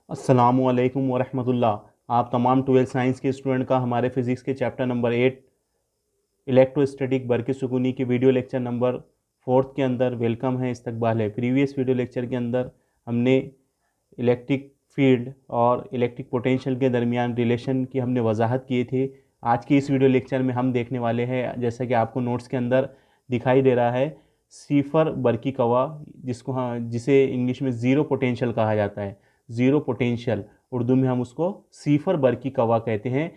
अस्सलामुअलैकुम वरहमतुल्लाह। आप तमाम 12th साइंस के स्टूडेंट का हमारे फिज़िक्स के चैप्टर नंबर 8 इलेक्ट्रोस्टैटिक बरक़ी-सुकूनी की वीडियो लेक्चर नंबर 4 के अंदर वेलकम है, इस्तकबाल है। प्रीवियस वीडियो लेक्चर के अंदर हमने इलेक्ट्रिक फील्ड और इलेक्ट्रिक पोटेंशियल के दरमियान रिलेशन की हमने वजाहत किए थे। आज की इस वीडियो लेक्चर में हम देखने वाले हैं, जैसा कि आपको नोट्स के अंदर दिखाई दे रहा है, सिफर बरकी कवा, जिसे इंग्लिश में ज़ीरो पोटेंशियल कहा जाता है। ज़ीरो पोटेंशियल उर्दू में हम उसको सिफर बरकी कवा कहते हैं।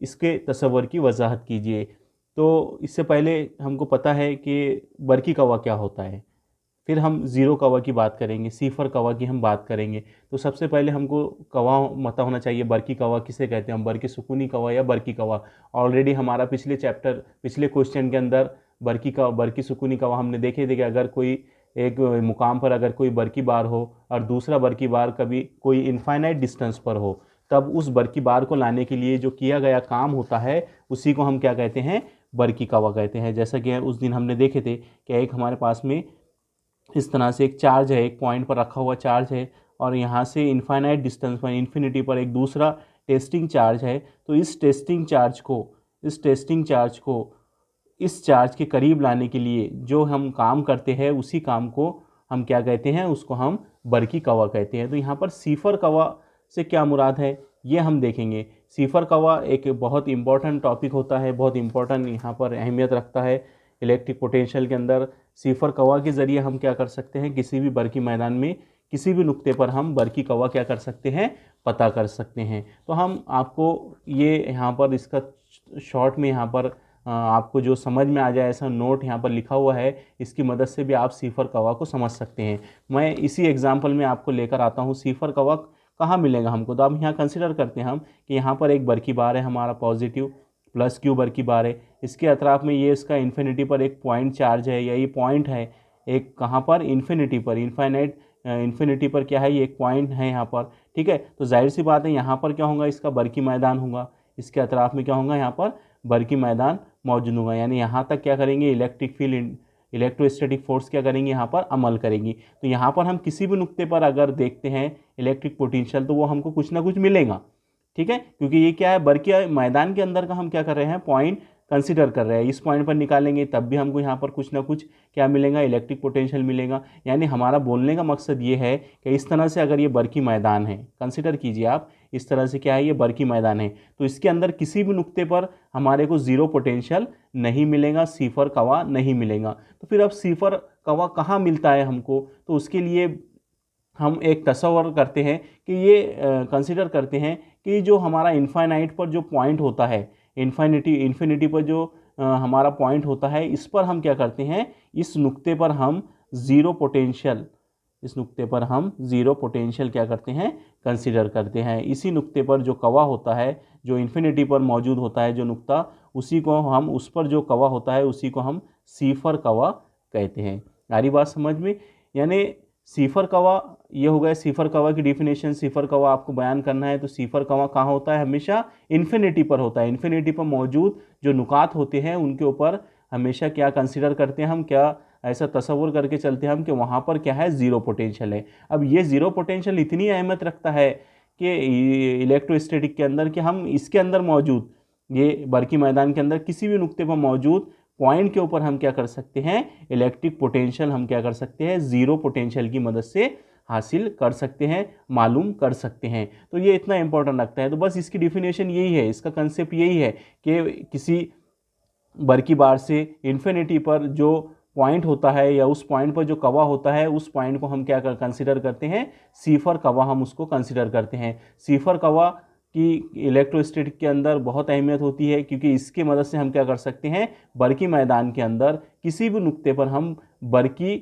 इसके तसव्वुर की वजाहत कीजिए। तो इससे पहले हमको पता है कि बरकी कवा क्या होता है, फिर हम ज़ीरो कवा की बात करेंगे, सिफर कवा की हम बात करेंगे। तो सबसे पहले हमको कवा पता होना चाहिए, बरकी कवा किसे कहते हैं हम, बरक़ी-सुकूनी कवा या बरकी कवा। ऑलरेडी हमारा पिछले क्वेश्चन के अंदर बरक़ी-सुकूनी कवा हमने देखे थे कि अगर कोई एक मुकाम पर अगर कोई बरकी बार हो और दूसरा बरकी बार कभी कोई इनफाइनाइट डिस्टेंस पर हो, तब उस बरकी बार को लाने के लिए जो किया गया काम होता है उसी को हम क्या कहते हैं, बरकी कवा कहते हैं। जैसा कि उस दिन हमने देखे थे कि एक हमारे पास में इस तरह से एक चार्ज है, एक पॉइंट पर रखा हुआ चार्ज है और यहाँ से इनफाइनाइट डिस्टेंस पर, इन्फिनिटी पर एक दूसरा टेस्टिंग चार्ज है। तो इस टेस्टिंग चार्ज को इस चार्ज के करीब लाने के लिए जो हम काम करते हैं, उसी काम को हम क्या कहते हैं, उसको हम बरकी कवा कहते हैं। तो यहाँ पर सिफर कवा से क्या मुराद है ये हम देखेंगे। सिफर कवा एक बहुत इंपॉर्टेंट टॉपिक होता है, बहुत इंपॉर्टेंट यहाँ पर अहमियत रखता है इलेक्ट्रिक पोटेंशियल के अंदर। सिफर कवा के ज़रिए हम क्या कर सकते हैं, किसी भी बरकी मैदान में किसी भी नुक्ते पर हम बरकी कवा क्या कर सकते हैं, पता कर सकते हैं। तो हम आपको ये यहाँ पर इसका शॉर्ट में यहाँ पर आपको जो समझ में आ जाए ऐसा नोट यहाँ पर लिखा हुआ है, इसकी मदद से भी आप सिफर कवा को समझ सकते हैं। मैं इसी एग्जांपल में आपको लेकर आता हूँ। सिफर कवा कहाँ मिलेगा हमको, तो अब यहाँ कंसिडर करते हैं हम कि यहाँ पर एक बरकी बार है, हमारा पॉजिटिव प्लस क्यू बरकी बार है। इसके अतराफ में ये इसका इन्फिनिटी पर एक पॉइंट चार्ज है, या ये पॉइंट है एक कहाँ पर, इन्फिनिटी पर, इन्फिनिटी पर क्या है, ये एक पॉइंट है यहाँ पर। ठीक है, तो जाहिर सी बात है यहाँ पर क्या होगा, इसका बरकी मैदान होगा, इसके अतराफ में क्या होगा, यहाँ पर बरकी मैदान मौजूद होगा। यानी यहाँ तक क्या करेंगे, इलेक्ट्रिक फील्ड, इलेक्ट्रोस्टैटिक फोर्स क्या करेंगे, यहाँ पर अमल करेंगी। तो यहाँ पर हम किसी भी नुक्ते पर अगर देखते हैं इलेक्ट्रिक पोटेंशियल, तो वो हमको कुछ ना कुछ मिलेगा। ठीक है, क्योंकि ये क्या है, बरकी मैदान के अंदर का हम क्या कर रहे हैं, पॉइंट कंसिडर कर रहे हैं। इस पॉइंट पर निकालेंगे तब भी हमको यहाँ पर कुछ ना कुछ क्या मिलेगा, इलेक्ट्रिक पोटेंशियल मिलेगा। यानी हमारा बोलने का मकसद ये है कि इस तरह से अगर ये बरकी मैदान है, कंसिडर कीजिए आप, इस तरह से क्या है, ये बरकी मैदान है, तो इसके अंदर किसी भी नुक्ते पर हमारे को ज़ीरो पोटेंशियल नहीं मिलेगा, सिफर कवा नहीं मिलेगा। तो फिर अब सिफर कवा कहाँ मिलता है हमको, तो उसके लिए हम एक तसव्वुर करते हैं कि ये कंसिडर करते हैं कि जो हमारा इनफाइनाइट पर जो पॉइंट होता है, इन्फिनिटी पर जो हमारा पॉइंट होता है, इस पर हम क्या करते हैं, इस नुक्ते पर हम ज़ीरो पोटेंशियल क्या करते हैं, कंसिडर करते हैं। इसी नुक्ते पर जो कवा होता है, जो इन्फिनिटी पर मौजूद होता है जो नुक्ता, उसी को हम, उस पर जो कवा होता है उसी को हम सिफर कवा कहते हैं। सारी बात समझ में। यानी सिफर कवा ये हो गया, सिफर कवा की डिफिनेशन। सिफर कवा आपको बयान करना है तो सिफर कवा कहाँ होता है, हमेशा इन्फिनिटी पर होता है। इन्फिनिटी पर मौजूद जो नुकात होते हैं उनके ऊपर हमेशा क्या कंसिडर करते हैं हम, क्या ऐसा तसव्वुर करके चलते हैं हम कि वहाँ पर क्या है, ज़ीरो पोटेंशियल है। अब ये ज़ीरो पोटेंशियल इतनी अहमियत रखता है कि इलेक्ट्रोस्टैटिक के अंदर कि हम इसके अंदर मौजूद, ये बरकी मैदान के अंदर किसी भी नुक्ते पर मौजूद पॉइंट के ऊपर हम क्या कर सकते हैं, इलेक्ट्रिक पोटेंशियल हम क्या कर सकते हैं, ज़ीरो पोटेंशियल की मदद से हासिल कर सकते हैं, मालूम कर सकते हैं। तो ये इतना इंपॉर्टेंट लगता है। तो बस इसकी डिफिनेशन यही है, इसका कंसेप्ट यही है कि किसी बरकी बार से इन्फिनिटी पर जो पॉइंट होता है या उस पॉइंट पर जो कवा होता है, उस पॉइंट को हम क्या कंसिडर करते हैं, सिफर कवा हम उसको कंसिडर करते हैं। सिफर कवा की इलेक्ट्रोस्टैटिक के अंदर बहुत अहमियत होती है, क्योंकि इसके मदद से हम क्या कर सकते हैं, बरकी मैदान के अंदर किसी भी नुक्ते पर हम बरकी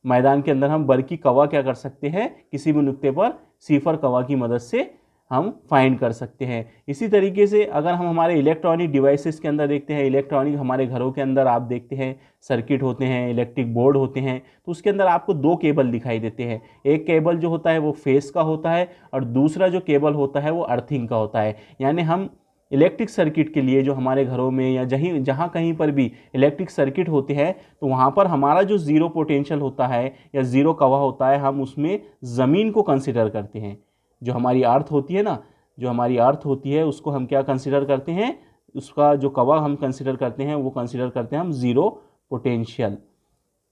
मैदान के अंदर हम बरकी कवा क्या कर सकते हैं, किसी भी नुक्ते पर सिफर कवा की मदद से हम फाइंड कर सकते हैं। इसी तरीके से अगर हम हमारे इलेक्ट्रॉनिक डिवाइसेस के अंदर देखते हैं, इलेक्ट्रॉनिक हमारे घरों के अंदर आप देखते हैं सर्किट होते हैं, इलेक्ट्रिक बोर्ड होते हैं, तो उसके अंदर आपको दो केबल दिखाई देते हैं। एक केबल जो होता है वो फेस का होता है और दूसरा जो केबल होता है वो अर्थिंग का होता है। यानी हम इलेक्ट्रिक सर्किट के लिए जो हमारे घरों में या जहाँ कहीं पर भी इलेक्ट्रिक सर्किट होते हैं तो वहाँ पर हमारा जो ज़ीरो पोटेंशियल होता है या ज़ीरो कवा होता है, हम उसमें ज़मीन को कंसिडर करते हैं। जो हमारी अर्थ होती है ना, जो हमारी अर्थ होती है उसको हम क्या कंसिडर करते हैं, उसका जो कवा हम कंसिडर करते हैं वो कंसिडर करते हैं हम ज़ीरो पोटेंशियल।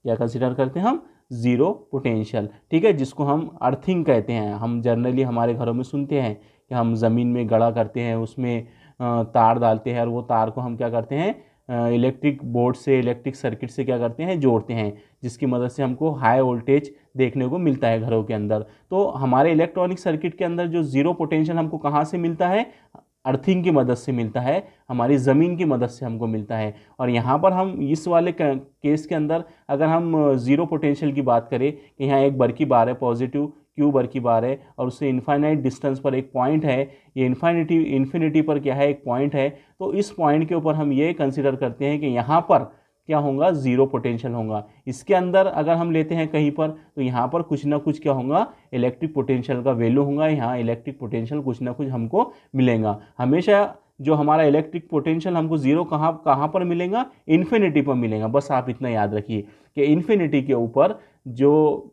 क्या कंसिडर करते हैं हम? Zero potential. ठीक है, जिसको हम अर्थिंग कहते हैं। हम जनरली हमारे घरों में सुनते हैं कि हम ज़मीन में गड़ा करते हैं, उसमें तार डालते हैं और वो तार को हम क्या करते हैं, इलेक्ट्रिक बोर्ड से, इलेक्ट्रिक सर्किट से क्या करते हैं, जोड़ते हैं, जिसकी मदद से हमको हाई वोल्टेज देखने को मिलता है घरों के अंदर। तो हमारे इलेक्ट्रॉनिक सर्किट के अंदर जो ज़ीरो पोटेंशियल हमको कहाँ से मिलता है? अर्थिंग की मदद से मिलता है, हमारी ज़मीन की मदद से हमको मिलता है। और यहाँ पर हम इस वाले केस के अंदर अगर हम ज़ीरो पोटेंशियल की बात करें कि यहाँ एक बर की बार है, पॉजिटिव क्यू बर की बार है, और उससे इन्फाइनाइट डिस्टेंस पर एक पॉइंट है, ये इन्फिनिटी पर क्या है, एक पॉइंट है। तो इस पॉइंट के ऊपर हम ये कंसिडर करते हैं कि यहाँ पर क्या होगा, ज़ीरो पोटेंशियल होगा। इसके अंदर अगर हम लेते हैं कहीं पर तो यहाँ पर कुछ ना कुछ क्या होगा, इलेक्ट्रिक पोटेंशियल का वैल्यू होगा। यहाँ इलेक्ट्रिक पोटेंशियल कुछ ना कुछ हमको मिलेगा। हमेशा जो हमारा इलेक्ट्रिक पोटेंशियल हमको ज़ीरो कहाँ पर मिलेगा, इन्फिनिटी पर मिलेगा। बस आप इतना याद रखिए कि इन्फिनिटी के ऊपर जो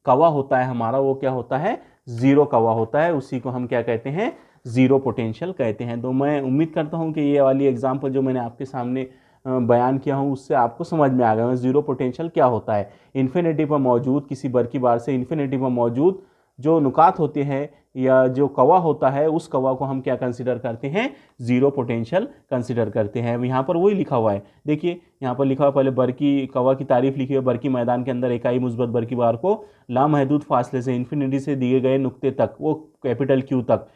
कवा होता है हमारा वो क्या होता है, ज़ीरो कवा होता है। उसी को हम क्या कहते हैं, ज़ीरो पोटेंशियल कहते हैं। तो मैं उम्मीद करता हूँ कि ये वाली एग्जाम्पल जो मैंने आपके सामने बयान किया हूँ उससे आपको समझ में आ गया ज़ीरो पोटेंशियल क्या होता है। इन्फिनिटी पर मौजूद, किसी बर की बार से इन्फिनिटी पर मौजूद जो नुकात होते हैं या जो कवा होता है, उस कवा को हम क्या कंसिडर करते हैं, ज़ीरो पोटेंशियल कंसिडर करते हैं। यहाँ पर वही लिखा हुआ है, देखिए यहाँ पर लिखा हुआ, पहले बर की कवा की तारीफ लिखी है। बर की मैदान के अंदर इकाई मुस्बत बर की बार को लामहदूद फासले से इन्फिनिटी से दिए गए नुक्ते तक, वो कैपिटल क्यू तक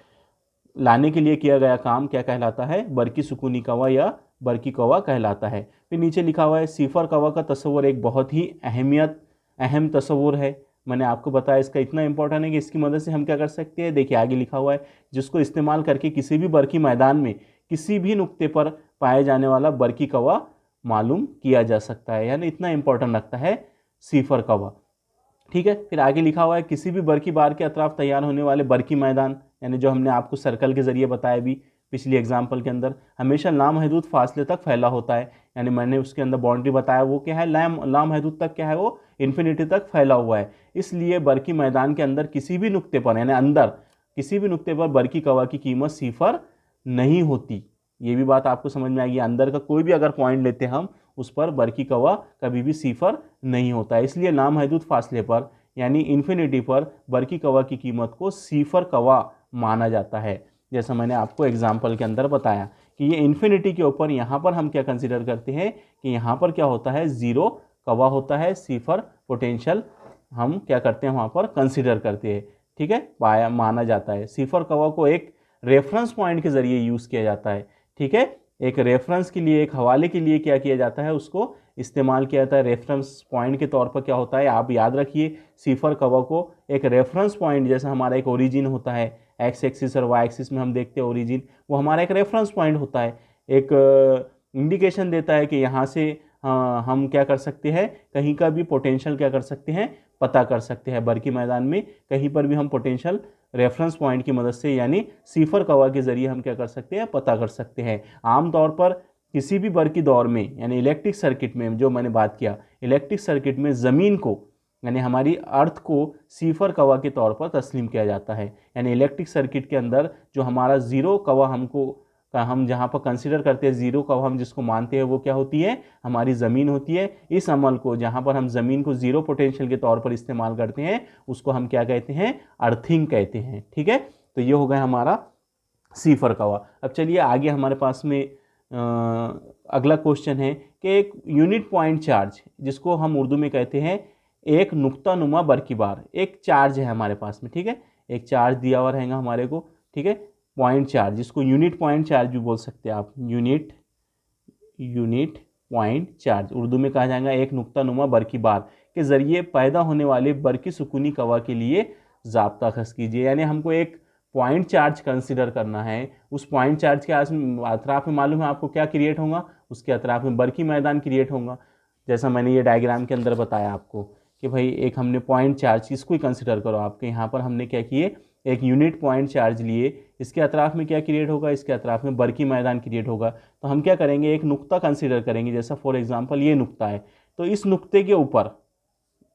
लाने के लिए किया गया काम क्या कहलाता है, बरकी सुकूनी कवा या बरकी कवा कहलाता है। फिर नीचे लिखा हुआ है सिफर कवा का तस्वर एक बहुत ही अहम तस्वुर है। मैंने आपको बताया इसका इतना इंपॉर्टेंट है कि इसकी मदद से हम क्या कर सकते हैं, देखिए आगे लिखा हुआ है, जिसको इस्तेमाल करके किसी भी बरकी मैदान में किसी भी नुक्ते पर पाए जाने वाला बरकी कवा मालूम किया जा सकता है। यानी इतना इंपॉर्टेंट रखता है सिफर कवा। ठीक है, फिर आगे लिखा हुआ है किसी भी बरकी बार के अतराफ तैयार होने वाले बरकी मैदान, यानी जो हमने आपको सर्कल के जरिए बताया भी पिछली एग्जाम्पल के अंदर, हमेशा लामहदूद फासले तक फैला होता है। यानी मैंने उसके अंदर बाउंड्री बताया वो क्या है, लामहदूद तक क्या है, वो इन्फिनिटी तक फैला हुआ है। इसलिए बरकी मैदान के अंदर किसी भी नुक्ते पर, यानी अंदर किसी भी नुक्ते पर बरकी कवा की कीमत सिफर नहीं होती। ये भी बात आपको समझ में आएगी। अंदर का कोई भी अगर पॉइंट लेते हैं हम, उस पर बरकी कवा कभी भी सिफर नहीं होता है। इसलिए लामहदूद फासले पर यानी इन्फिनिटी पर बरकी कवा की कीमत को सिफर कवा माना जाता है। जैसा मैंने आपको एग्जाम्पल के अंदर बताया कि ये इन्फिनिटी के ऊपर यहाँ पर हम क्या कंसिडर करते हैं कि यहाँ पर क्या होता है, ज़ीरो कवा होता है, सिफर पोटेंशियल हम क्या करते हैं वहाँ पर कंसिडर करते हैं। ठीक है, पाया माना जाता है। सिफर कवा को एक रेफरेंस पॉइंट के ज़रिए यूज़ किया जाता है। ठीक है, एक रेफरेंस के लिए, एक हवाले के लिए क्या किया जाता है, उसको इस्तेमाल किया जाता है। रेफरेंस पॉइंट के तौर पर क्या होता है, आप याद रखिए, सिफर कवा को एक रेफरेंस पॉइंट, जैसा हमारा एक ओरिजिन होता है, एक्स एक्सिस और वाई एक्सिस में हम देखते हैं ओरिजिन, वो हमारा एक रेफरेंस पॉइंट होता है, एक इंडिकेशन देता है कि यहाँ से हम क्या कर सकते हैं, कहीं का भी पोटेंशियल क्या कर सकते हैं, पता कर सकते हैं। बरकी मैदान में कहीं पर भी हम पोटेंशियल रेफरेंस पॉइंट की मदद से यानी सिफर कवा के ज़रिए हम क्या कर सकते हैं, पता कर सकते हैं। आमतौर पर किसी भी बरकी दौर में यानी इलेक्ट्रिक सर्किट में, जो मैंने बात किया, इलेक्ट्रिक सर्किट में ज़मीन को यानी हमारी अर्थ को सिफर कवा के तौर पर तस्लीम किया जाता है। यानी इलेक्ट्रिक सर्किट के अंदर जो हमारा ज़ीरो कवा हम जहाँ पर कंसिडर करते हैं, ज़ीरो कवा हम जिसको मानते हैं, वो क्या होती है, हमारी ज़मीन होती है। इस अमल को जहाँ पर हम ज़मीन को ज़ीरो पोटेंशियल के तौर पर इस्तेमाल करते हैं, उसको हम क्या कहते हैं, अर्थिंग कहते हैं। ठीक है, तो ये हो गया हमारा सिफर कवा। अब चलिए आगे हमारे पास में अगला क्वेश्चन है कि एक यूनिट पॉइंट चार्ज, जिसको हम उर्दू में कहते हैं एक नुक्ता नुमा बरकी बार, एक चार्ज है हमारे पास में। ठीक है, एक चार्ज दिया हुआ रहेगा हमारे को। ठीक है, पॉइंट चार्ज, जिसको यूनिट पॉइंट चार्ज भी बोल सकते हैं आप, यूनिट पॉइंट चार्ज उर्दू में कहा जाएगा एक नुक्ता नुमा बरकी बार के जरिए पैदा होने वाले बरकी सुकूनी कवा के लिए ज़ाब्ता खस कीजिए। यानी हमको एक पॉइंट चार्ज कंसिडर करना है। उस पॉइंट चार्ज के अतराफ में मालूम है आपको क्या क्रिएट होगा, उसके अतराफ में बरकी मैदान क्रिएट होगा। जैसा मैंने ये डायग्राम के अंदर बताया आपको कि भाई एक हमने पॉइंट चार्ज, इसको ही कंसिडर करो, आपके यहाँ पर हमने क्या किए, एक यूनिट पॉइंट चार्ज लिए, इसके अतराफ में क्या क्रिएट होगा, इसके अतराफ में बर्की मैदान क्रिएट होगा। तो हम क्या करेंगे, एक नुक्ता कंसीडर करेंगे, जैसा फॉर एग्जांपल ये नुक्ता है, तो इस नुक्ते के ऊपर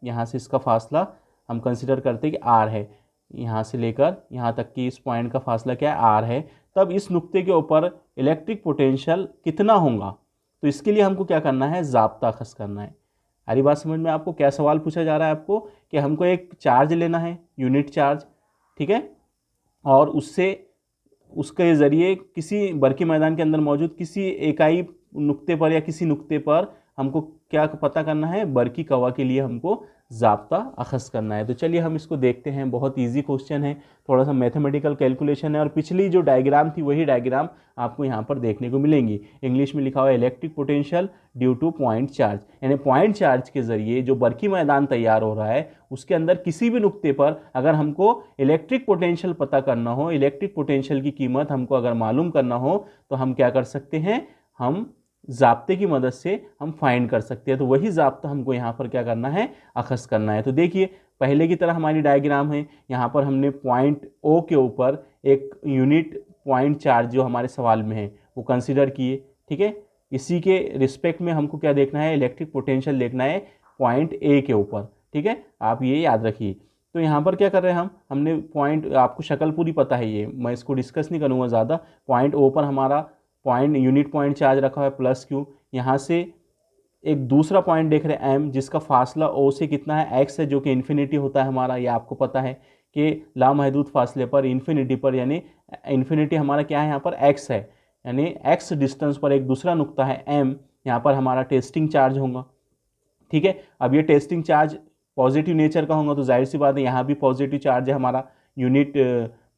यहाँ से इसका फासला हम कंसीडर करते हैं कि आर है, यहाँ से लेकर यहाँ तक की इस पॉइंट का फासला क्या है, आर है। तब इस नुक्ते के ऊपर इलेक्ट्रिक पोटेंशियल कितना होगा, तो इसके लिए हमको क्या करना है, ज़ाब्ता अखज़ करना है। हरी बात समझ में आपको? क्या सवाल पूछा जा रहा है आपको कि हमको एक चार्ज लेना है, यूनिट चार्ज, ठीक है, और उसके ज़रिए किसी बर्की मैदान के अंदर मौजूद किसी इकाई नुक्ते पर या किसी नुक्ते पर हमको क्या पता करना है, बर्की कवा के लिए हमको ज़ाब्ता अखज़ करना है। तो चलिए हम इसको देखते हैं। बहुत इजी क्वेश्चन है, थोड़ा सा मैथमेटिकल कैलकुलेशन है, और पिछली जो डायग्राम थी वही डायग्राम आपको यहाँ पर देखने को मिलेंगी। इंग्लिश में लिखा हुआ है electric potential due two point charge, यानी पॉइंट चार्ज के ज़रिए जो बर्की मैदान तैयार हो रहा है उसके अंदर किसी भी नुक्ते पर अगर हमको इलेक्ट्रिक पोटेंशियल पता करना हो, इलेक्ट्रिक पोटेंशियल की कीमत हमको अगर मालूम करना हो, तो हम क्या कर सकते हैं, हम ज़ाब्ते की मदद से हम फाइंड कर सकते हैं। तो वही ज़ाब्ता हमको यहाँ पर क्या करना है, अखज़ करना है। तो देखिए पहले की तरह हमारी डायग्राम है, यहाँ पर हमने पॉइंट ओ के ऊपर एक यूनिट पॉइंट चार्ज जो हमारे सवाल में है वो कंसीडर किए, ठीक है। इसी के रिस्पेक्ट में हमको क्या देखना है, इलेक्ट्रिक पोटेंशियल देखना है पॉइंट ए के ऊपर, ठीक है, आप ये याद रखिए। तो यहाँ पर क्या कर रहे हैं हमने पॉइंट, आपको शक्ल पूरी पता है, ये मैं इसको डिस्कस नहीं करूँगा ज़्यादा। पॉइंट ओ पर हमारा पॉइंट यूनिट पॉइंट चार्ज रखा हुआ है प्लस क्यू, यहाँ से एक दूसरा पॉइंट देख रहे हैं एम, जिसका फासला ओ से कितना है, एक्स है, जो कि इन्फिनिटी होता है हमारा। ये आपको पता है कि लामहदूद फासले पर इन्फिनिटी पर, यानी इन्फिनिटी हमारा क्या है यहाँ पर, एक्स है, यानी एक्स डिस्टेंस पर एक दूसरा नुक्ता है एम, यहाँ पर हमारा टेस्टिंग चार्ज होगा, ठीक है। अब ये टेस्टिंग चार्ज पॉजिटिव नेचर का होगा, तो जाहिर सी बात है यहाँ भी पॉजिटिव चार्ज है हमारा, यूनिट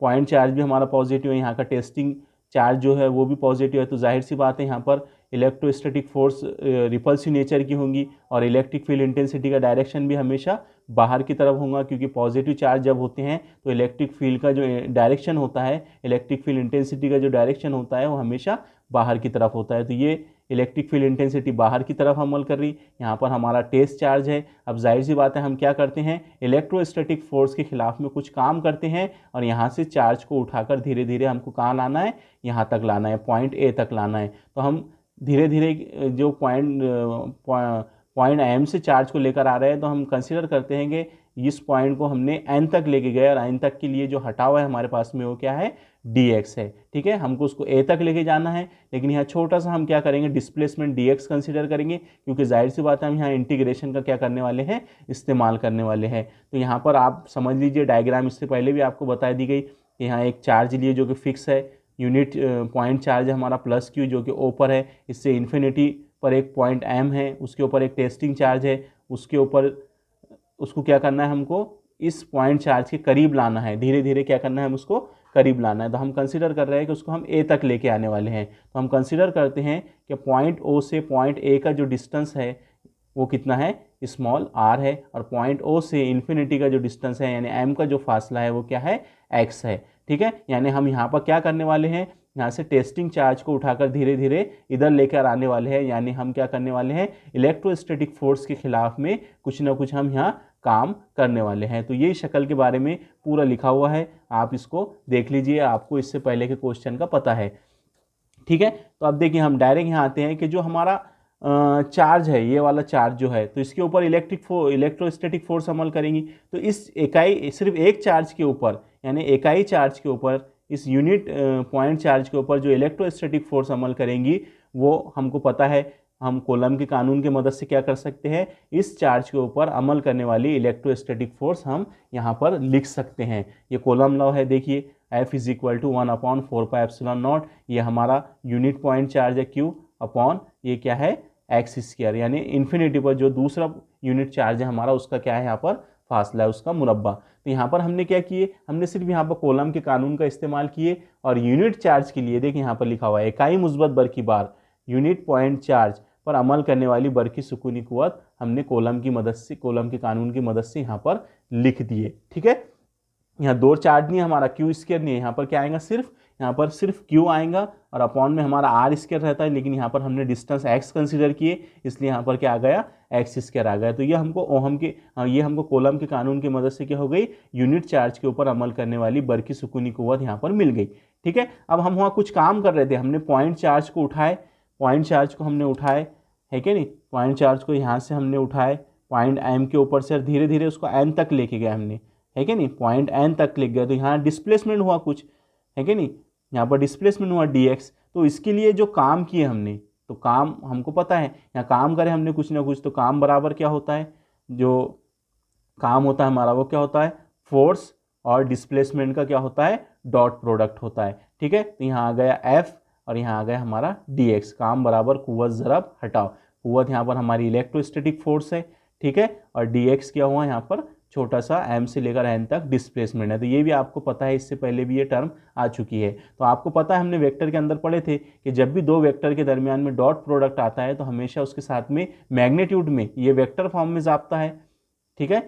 पॉइंट चार्ज भी हमारा पॉजिटिव है, यहाँ का टेस्टिंग चार्ज जो है वो भी पॉजिटिव है। तो जाहिर सी बात है यहाँ पर इलेक्ट्रोस्टैटिक फोर्स रिपल्सिव नेचर की होंगी, और इलेक्ट्रिक फील्ड इंटेंसिटी का डायरेक्शन भी हमेशा बाहर की तरफ होगा, क्योंकि पॉजिटिव चार्ज जब होते हैं तो इलेक्ट्रिक फील्ड का जो डायरेक्शन होता है, इलेक्ट्रिक फील्ड इंटेंसिटी का जो डायरेक्शन होता है वो हमेशा बाहर की तरफ होता है। तो ये इलेक्ट्रिक फील्ड इंटेंसिटी बाहर की तरफ अमल कर रही, यहाँ पर हमारा टेस्ट चार्ज है। अब जाहिर सी बात है हम क्या करते हैं, इलेक्ट्रोस्टैटिक फोर्स के खिलाफ में कुछ काम करते हैं, और यहाँ से चार्ज को उठाकर धीरे धीरे हमको कहाँ लाना है, यहाँ तक लाना है, पॉइंट ए तक लाना है। तो हम धीरे धीरे जो पॉइंट एम से चार्ज को लेकर आ रहे हैं, तो हम कंसिडर करते हैं कि इस पॉइंट को हमने एन तक लेके गए, और एन तक के लिए जो हटा हुआ है हमारे पास में वो क्या है, dx है, ठीक है। हमको उसको a तक लेके जाना है, लेकिन यहाँ छोटा सा हम क्या करेंगे, डिस्प्लेसमेंट dx कंसीडर करेंगे, क्योंकि जाहिर सी बात है हम यहाँ इंटीग्रेशन का क्या करने वाले हैं, इस्तेमाल करने वाले हैं। तो यहाँ पर आप समझ लीजिए, डायग्राम इससे पहले भी आपको बता दी गई कि यहाँ एक चार्ज लिए जो कि फिक्स है, यूनिट पॉइंट चार्ज है हमारा प्लस क्यू, जो कि ओ पर है, इससे इन्फिनिटी पर एक पॉइंट एम है, उसके ऊपर एक टेस्टिंग चार्ज है, उसके ऊपर उसको क्या करना है, हमको इस पॉइंट चार्ज के करीब लाना है, धीरे धीरे क्या करना है, हम उसको करीब लाना है। तो हम कंसीडर कर रहे हैं कि उसको हम ए तक लेके आने वाले हैं। तो हम कंसीडर करते हैं कि पॉइंट ओ से पॉइंट ए का जो डिस्टेंस है वो कितना है, स्मॉल आर है, और पॉइंट ओ से इन्फिनिटी का जो डिस्टेंस है यानी एम का जो फासला है वो क्या है, एक्स है, ठीक है। यानी हम यहाँ पर क्या करने वाले हैं, यहाँ से टेस्टिंग चार्ज को उठाकर धीरे धीरे इधर लेकर आने वाले हैं, यानी हम क्या करने वाले हैं, इलेक्ट्रोस्टैटिक फोर्स के खिलाफ में कुछ ना कुछ हम यहाँ काम करने वाले हैं। तो ये शक्ल के बारे में पूरा लिखा हुआ है, आप इसको देख लीजिए, आपको इससे पहले के क्वेश्चन का पता है, ठीक है। तो अब देखिए हम डायरेक्ट यहाँ आते हैं कि जो हमारा चार्ज है, ये वाला चार्ज जो है, तो इसके ऊपर इलेक्ट्रोस्टैटिक फोर्स अमल करेंगी। तो इस इकाई, सिर्फ एक चार्ज के ऊपर, यानी इकाई चार्ज के ऊपर, इस यूनिट पॉइंट चार्ज के ऊपर जो इलेक्ट्रोस्टैटिक फोर्स अमल करेंगी वो हमको पता है, हम कूलम के कानून की मदद से क्या कर सकते हैं, इस चार्ज के ऊपर अमल करने वाली इलेक्ट्रोस्टैटिक फोर्स हम यहाँ पर लिख सकते हैं। ये कूलम लॉ है, देखिए F = 1/4πε0, ये हमारा यूनिट पॉइंट चार्ज है, Q अपॉन ये क्या है, x², यानी इन्फिनिटी पर जो दूसरा यूनिट चार्ज है हमारा उसका क्या है, यहाँ पर फासला है, उसका मुरब्बा। तो यहाँ पर हमने क्या किए, हमने सिर्फ यहाँ पर कूलम के कानून का इस्तेमाल किए, और यूनिट चार्ज के लिए देखिए यहाँ पर लिखा हुआ है इकाई मुस्बत बरकी बार यूनिट पॉइंट चार्ज पर अमल करने वाली बरकी सुकूनी कुव्वत हमने कूलम की मदद से, कूलम के कानून की मदद से यहाँ पर लिख दिए, ठीक है। यहाँ दो चार्ज नहीं है हमारा, Q² नहीं है, यहाँ पर क्या आएगा, सिर्फ यहाँ पर सिर्फ Q आएगा, और अपॉन में हमारा R² रहता है, लेकिन यहाँ पर हमने डिस्टेंस x कंसीडर किए, इसलिए यहाँ पर क्या आ गया, एक्स स्क्वायर आ गया। तो ये हमको ये हमको कोलम के कानून की मदद से क्या हो गई, यूनिट चार्ज के ऊपर अमल करने वाली बरकी सुकूनी कुव्वत यहाँ पर मिल गई। ठीक है, अब हम वहाँ कुछ काम कर रहे थे, हमने पॉइंट चार्ज को उठाए, पॉइंट चार्ज को हमने उठाए, है कि नहीं, पॉइंट चार्ज को यहाँ से हमने उठाए पॉइंट एम के ऊपर से, धीरे धीरे उसको एन तक लेके गए हमने, है कि नहीं, पॉइंट एन तक ले गया। तो यहाँ डिस्प्लेसमेंट हुआ कुछ, है कि नहीं, यहाँ पर डिस्प्लेसमेंट हुआ dx। तो इसके लिए जो काम किए हमने, तो काम हमको पता है, यहाँ काम करें हमने कुछ ना कुछ, तो काम बराबर क्या होता है, जो काम होता है हमारा वो क्या होता है, फोर्स और डिस्प्लेसमेंट का क्या होता है, डॉट प्रोडक्ट होता है। ठीक है, तो यहाँ आ गया F और यहाँ आ गया हमारा dx, काम बराबर कुव्वत ज़रब हटाओ। कुव्वत यहाँ पर हमारी इलेक्ट्रोस्टैटिक फोर्स है, ठीक है, और dx क्या हुआ यहाँ पर, छोटा सा m से लेकर n तक डिस्प्लेसमेंट है। तो ये भी आपको पता है, इससे पहले भी ये टर्म आ चुकी है। तो आपको पता है, हमने वेक्टर के अंदर पढ़े थे कि जब भी दो वेक्टर के दरमियान में डॉट प्रोडक्ट आता है तो हमेशा उसके साथ में मैग्नीट्यूड में ये वेक्टर फॉर्म में जाता है। ठीक है,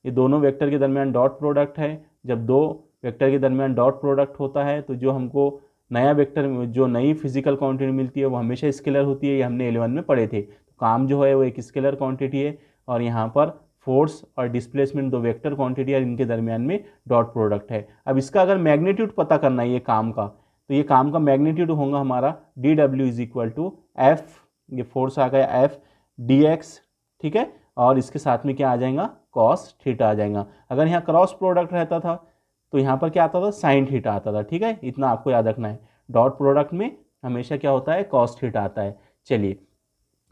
ये दोनों वेक्टर के दरमियान डॉट प्रोडक्ट है। जब दो वेक्टर के दरमियान डॉट प्रोडक्ट होता है तो जो हमको नया वेक्टर, जो नई फिजिकल क्वांटिटी मिलती है वो हमेशा स्केलर होती है, ये हमने 11 में पढ़े थे। तो काम जो है वो एक स्केलर क्वांटिटी है, और यहाँ पर फोर्स और डिस्प्लेसमेंट दो वेक्टर क्वांटिटी है, इनके दरमियान में डॉट प्रोडक्ट है। अब इसका अगर मैग्नीट्यूड पता करना है ये काम का, तो ये काम का मैग्नीट्यूड होगा हमारा dw is equal to F, ये फोर्स आ गया F dx, ठीक है, और इसके साथ में क्या आ जाएगा, कॉस थीटा आ जाएगा। अगर यहाँ क्रॉस प्रोडक्ट रहता था तो यहाँ पर क्या आता था, साइन थीटा आता था। ठीक है, इतना आपको याद रखना है, डॉट प्रोडक्ट में हमेशा क्या होता है, कॉस थीटा आता है। चलिए,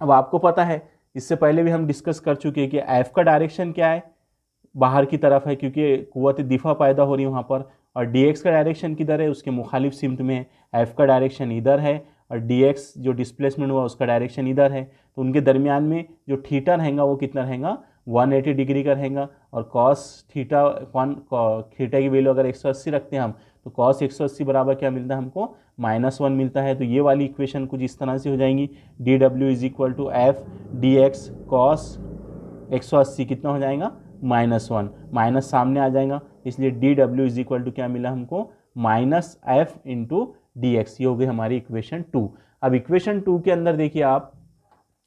अब आपको पता है, इससे पहले भी हम डिस्कस कर चुके हैं कि एफ का डायरेक्शन क्या है, बाहर की तरफ है, क्योंकि कुव्वत दिफा पैदा हो रही है वहाँ पर, और dx का डायरेक्शन किधर है, उसके मुखालिफ सिमत में है। एफ का डायरेक्शन इधर है और dx जो डिस्प्लेसमेंट हुआ उसका डायरेक्शन इधर है। तो उनके दरमियान में जो थीटा रहेगा वो कितना रहेगा, 180 डिग्री का रहेगा। और कॉस थीटा थीटा की वैल्यू अगर 180 रखते हैं हम, तो कॉस 180 बराबर क्या मिलता है हमको, -1 मिलता है। तो ये वाली इक्वेशन कुछ इस तरह से हो जाएंगी, dw is equal to F dx cos 180 कितना हो जाएगा, -1, माइनस सामने आ जाएगा, इसलिए dw इज इक्वल टू क्या मिला हमको, -f इंटू dx। ये हो गई हमारी इक्वेशन 2। अब इक्वेशन 2 के अंदर देखिए आप,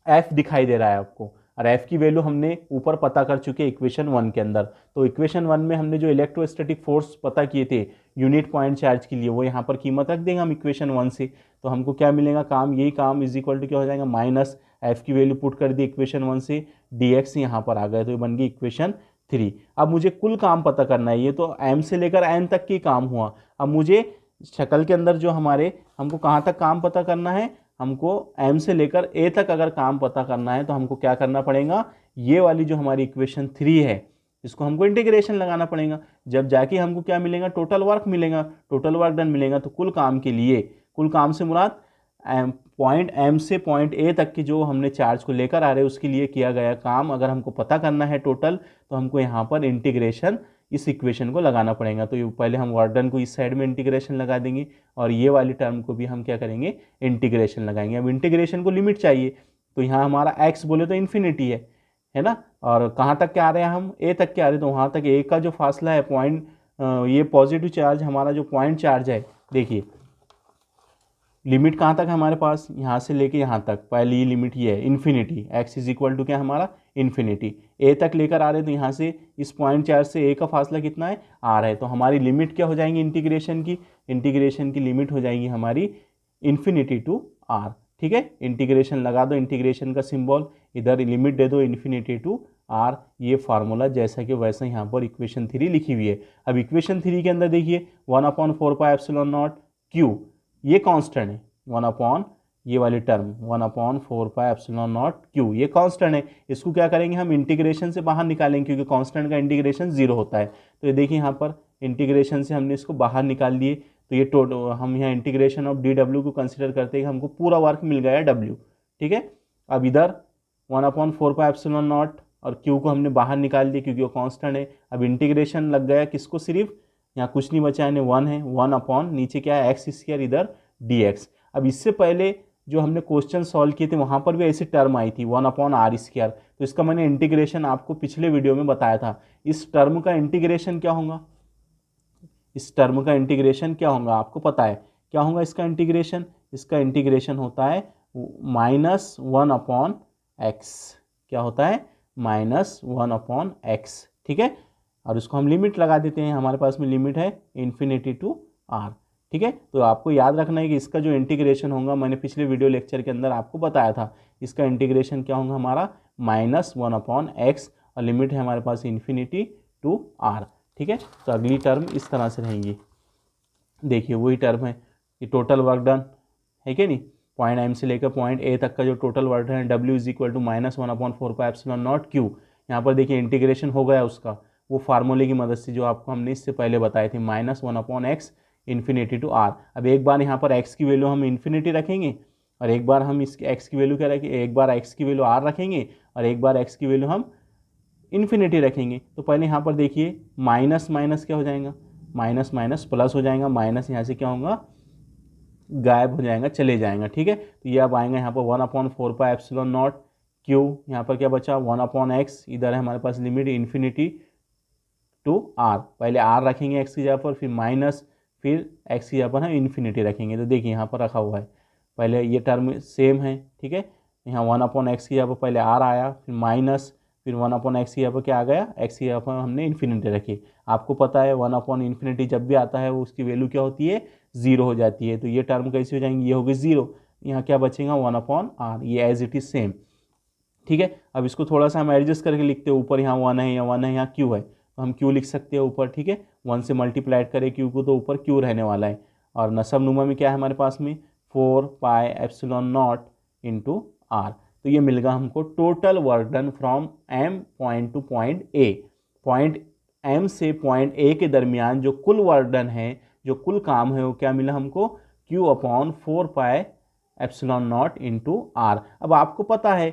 f दिखाई दे रहा है आपको, और f की वैल्यू हमने ऊपर पता कर चुके इक्वेशन 1 के अंदर। तो इक्वेशन 1 में हमने जो इलेक्ट्रोस्टैटिक फोर्स पता किए थे यूनिट पॉइंट चार्ज के लिए, वो यहाँ पर कीमत रख देंगे हम इक्वेशन 1 से। तो हमको क्या मिलेगा, काम यही काम इज इक्वल टू क्या हो जाएगा, माइनस f की वैल्यू पुट कर दी इक्वेशन 1 से, dx यहाँ पर आ गया, तो ये बन गई इक्वेशन 3। अब मुझे कुल काम पता करना है, ये तो m से लेकर n तक की काम हुआ। अब मुझे शक्ल के अंदर जो हमको कहाँ तक काम पता करना है, हमको m से लेकर a तक अगर काम पता करना है तो हमको क्या करना पड़ेगा, ये वाली जो हमारी इक्वेशन 3 है इसको हमको इंटीग्रेशन लगाना पड़ेगा। जब जाके हमको क्या मिलेगा, टोटल वर्क मिलेगा, टोटल वर्क डन मिलेगा। तो कुल काम के लिए, कुल काम से मुराद पॉइंट m से पॉइंट a तक की जो हमने चार्ज को लेकर आ रहे हैं उसके लिए किया गया काम अगर हमको पता करना है टोटल, तो हमको यहाँ पर इंटीग्रेशन इस इक्वेशन को लगाना पड़ेगा। तो ये पहले हम वर्क डन को इस साइड में इंटीग्रेशन लगा देंगे, और ये वाली टर्म को भी हम क्या करेंगे, इंटीग्रेशन लगाएंगे। अब इंटीग्रेशन को लिमिट चाहिए, तो यहाँ हमारा x बोले तो इन्फिनिटी है ना, और कहाँ तक क्या आ रहे हैं हम, a तक क्या आ रहे हैं, तो वहाँ तक a का जो फासला है पॉइंट, ये पॉजिटिव चार्ज हमारा जो पॉइंट चार्ज है, देखिए लिमिट कहाँ तक है हमारे पास, यहाँ से लेके यहाँ तक, पहली ये लिमिट ये है infinity, x is equal to क्या हमारा, इन्फिनिटी। a तक लेकर आ रहे हैं तो यहाँ से इस पॉइंट चार्ज से a का फासला कितना है, r है। तो हमारी लिमिट क्या हो जाएंगी इंटीग्रेशन की लिमिट हो जाएगी हमारी इन्फिनिटी टू r। ठीक है, इंटीग्रेशन लगा दो, इंटीग्रेशन का सिंबल, इधर लिमिट दे दो इन्फिनिटी टू r। ये फार्मूला जैसा कि वैसा यहाँ पर इक्वेशन 3 लिखी हुई है। अब इक्वेशन 3 के अंदर देखिए 1/4πε0 q, ये कांस्टेंट है, 1/, ये वाली टर्म 1/4πε0 q, ये कांस्टेंट है। इसको क्या करेंगे हम, इंटीग्रेशन से बाहर निकालेंगे, क्योंकि कांस्टेंट का इंटीग्रेशन 0 होता है। तो ये देखिए यहाँ पर इंटीग्रेशन से हमने इसको बाहर निकाल दिए, तो ये हम यहाँ इंटीग्रेशन ऑफ dw को कंसिडर करते हैं, हमको पूरा वर्क मिल गया w। ठीक है, अब इधर 1/4πε0 और q को हमने बाहर निकाल दिया क्योंकि वो कांस्टेंट है। अब इंटीग्रेशन लग गया किसको, सिर्फ यहाँ कुछ नहीं बचा है, 1 है, 1/, नीचे क्या है x², इधर dx। अब इससे पहले जो हमने क्वेश्चन सॉल्व किए थे वहाँ पर भी ऐसी टर्म आई थी 1/r²। तो इसका मैंने इंटीग्रेशन आपको पिछले वीडियो में बताया था। इस टर्म का इंटीग्रेशन क्या होगा, इस टर्म का इंटीग्रेशन क्या होगा आपको पता है, क्या होगा इसका इंटीग्रेशन, इसका इंटीग्रेशन होता है -1/x। क्या होता है -1/x, ठीक है। और उसको हम लिमिट लगा देते हैं, हमारे पास में लिमिट है इन्फिनिटी टू r, ठीक है। तो आपको याद रखना है कि इसका जो इंटीग्रेशन होगा, मैंने पिछले वीडियो लेक्चर के अंदर आपको बताया था, इसका इंटीग्रेशन क्या होगा हमारा -1/x, और लिमिट है हमारे पास इन्फिनिटी टू r, ठीक है। तो अगली टर्म इस तरह से रहेंगी, देखिए वही टर्म है कि टोटल वर्क डन है कि नहीं, पॉइंट M से लेकर पॉइंट A तक का जो टोटल वर्क डन है W is equal to -1/4πε0Q। यहाँ पर देखिए इंटीग्रेशन हो गया उसका, वो फार्मूले की मदद से जो आपको हमने इससे पहले बताए थे, -1/x इन्फिनिटी टू r। अब एक बार यहाँ पर x की वैल्यू हम इन्फिनिटी रखेंगे, और एक बार हम इस x की वैल्यू क्या रखेंगे, एक बार x की वैल्यू r रखेंगे, और एक बार x की वैल्यू हम इन्फिनिटी रखेंगे। तो पहले यहाँ पर देखिए माइनस माइनस क्या हो जाएगा, माइनस माइनस प्लस हो जाएगा, माइनस यहाँ से क्या होगा गायब हो जाएगा, चले जाएगा, ठीक है। तो ये अब आएगा यहाँ पर 1/4πε0Q, यहाँ पर क्या बचा 1/x, इधर है हमारे पास लिमिट इन्फिनिटी टू r, पहले r रखेंगे x की जगह पर, फिर माइनस, फिर x की जगह पर हम इन्फिनिटी रखेंगे। तो देखिए यहाँ पर रखा हुआ है, पहले ये टर्म सेम है, ठीक है। यहाँ 1/x की जगह पर पहले r आया, फिर माइनस, फिर 1/x की जगह पर क्या आ गया, x की जगह पर हमने इन्फिनिटी रखी। आपको पता है 1/∞ जब भी आता है वो उसकी वैल्यू क्या होती है, 0 हो जाती है। तो ये टर्म कैसी हो जाएंगी, ये होगी 0, यहाँ क्या बचेगा 1/r, ये एज इट इज सेम, ठीक है। अब इसको थोड़ा सा हम एडजस्ट करके लिखते हैं, ऊपर यहाँ 1 है, यहाँ 1 है, यहाँ q है, तो हम q लिख सकते हैं ऊपर, ठीक है। 1 से मल्टीप्लाइड करें q को तो ऊपर q रहने वाला है, और नसब नुमा में क्या है हमारे पास में 4πε0 इंटू r। तो ये मिलेगा हमको total work done from m point two point a, point m से पॉइंट a के दरमियान जो कुल वर्क डन है, जो कुल काम है, वो क्या मिला हमको Q/4πε0 इंटू r। अब आपको पता है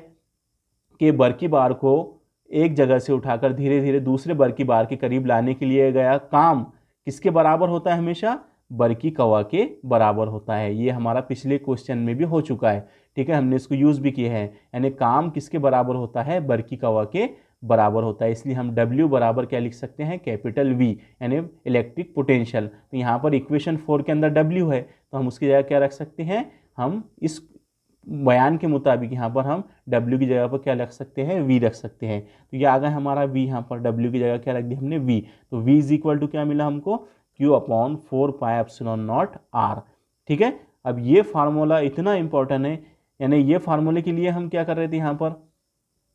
कि बर्की बार को एक जगह से उठाकर धीरे धीरे दूसरे बर्की बार के करीब लाने के लिए गया काम किसके बराबर होता है, हमेशा बर्की कवा के बराबर होता है। ये हमारा पिछले क्वेश्चन में भी हो चुका है, ठीक है, हमने इसको यूज़ भी किया है। यानी काम किसके बराबर होता है, बर्की कवा के बराबर होता है, इसलिए हम W बराबर क्या लिख सकते हैं, कैपिटल V, यानी इलेक्ट्रिक पोटेंशियल। तो यहाँ पर इक्वेशन 4 के अंदर W है, तो हम उसकी जगह क्या रख सकते हैं, हम इस बयान के मुताबिक यहाँ पर हम W की जगह पर क्या रख सकते हैं, V रख सकते हैं। तो ये आ गया हमारा V, यहाँ पर W की जगह क्या रख दिया हमने V। तो V इज इक्वल टू क्या मिला हमको Q/4πε0r, ठीक है। अब ये फार्मूला इतना इंपॉर्टेंट है, यानी ये फार्मूले के लिए हम क्या कर रहे थे, यहाँ पर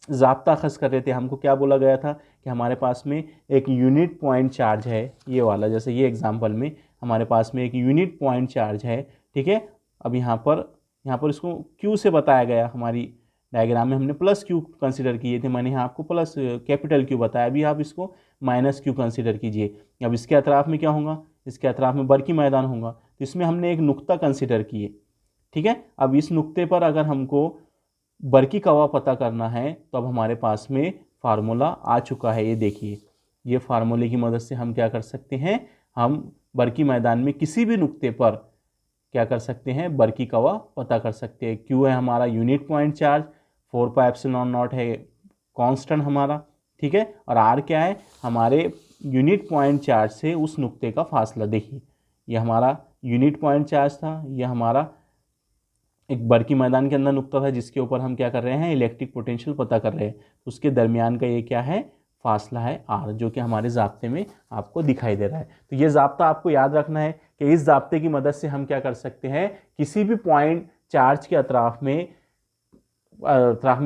ज़ाब्ता खस कर रहे थे। हमको क्या बोला गया था कि हमारे पास में एक यूनिट पॉइंट चार्ज है, ये वाला, जैसे ये एग्जांपल में हमारे पास में एक यूनिट पॉइंट चार्ज है, ठीक है। अब यहाँ पर इसको Q से बताया गया, हमारी डायग्राम में हमने प्लस Q कंसीडर किए थे, मैंने यहाँ आपको प्लस कैपिटल Q बताया, अभी आप इसको माइनस Q कंसीडर कीजिए। अब इसके अतराफ में क्या होगा, इसके अतराफ में बर्की मैदान होगा, तो इसमें हमने एक नुक्ता कंसीडर किए, ठीक है। अब इस नुक्ते पर अगर हमको बर्की कवा पता करना है, तो अब हमारे पास में फार्मूला आ चुका है, ये देखिए, ये फार्मूले की मदद से हम क्या कर सकते हैं, हम बर्की मैदान में किसी भी नुक्ते पर क्या कर सकते हैं, बर्की कवा पता कर सकते हैं। Q है हमारा यूनिट पॉइंट चार्ज, 4πε0 है कांस्टेंट हमारा, ठीक है, और R क्या है, हमारे यूनिट पॉइंट चार्ज से उस नुक्ते का फासला। देखिए ये हमारा यूनिट पॉइंट चार्ज था, ये हमारा एक बर्की मैदान के अंदर नुक्ता था जिसके ऊपर हम क्या कर रहे हैं, इलेक्ट्रिक पोटेंशियल पता कर रहे हैं, उसके दरमियान का ये क्या है, फासला है R, जो कि हमारे ज़ाब्ते में आपको दिखाई दे रहा है। तो ये ज़ाब्ता आपको याद रखना है कि इस ज़ाब्ते की मदद से हम क्या कर सकते हैं, किसी भी पॉइंट चार्ज के अतराफ में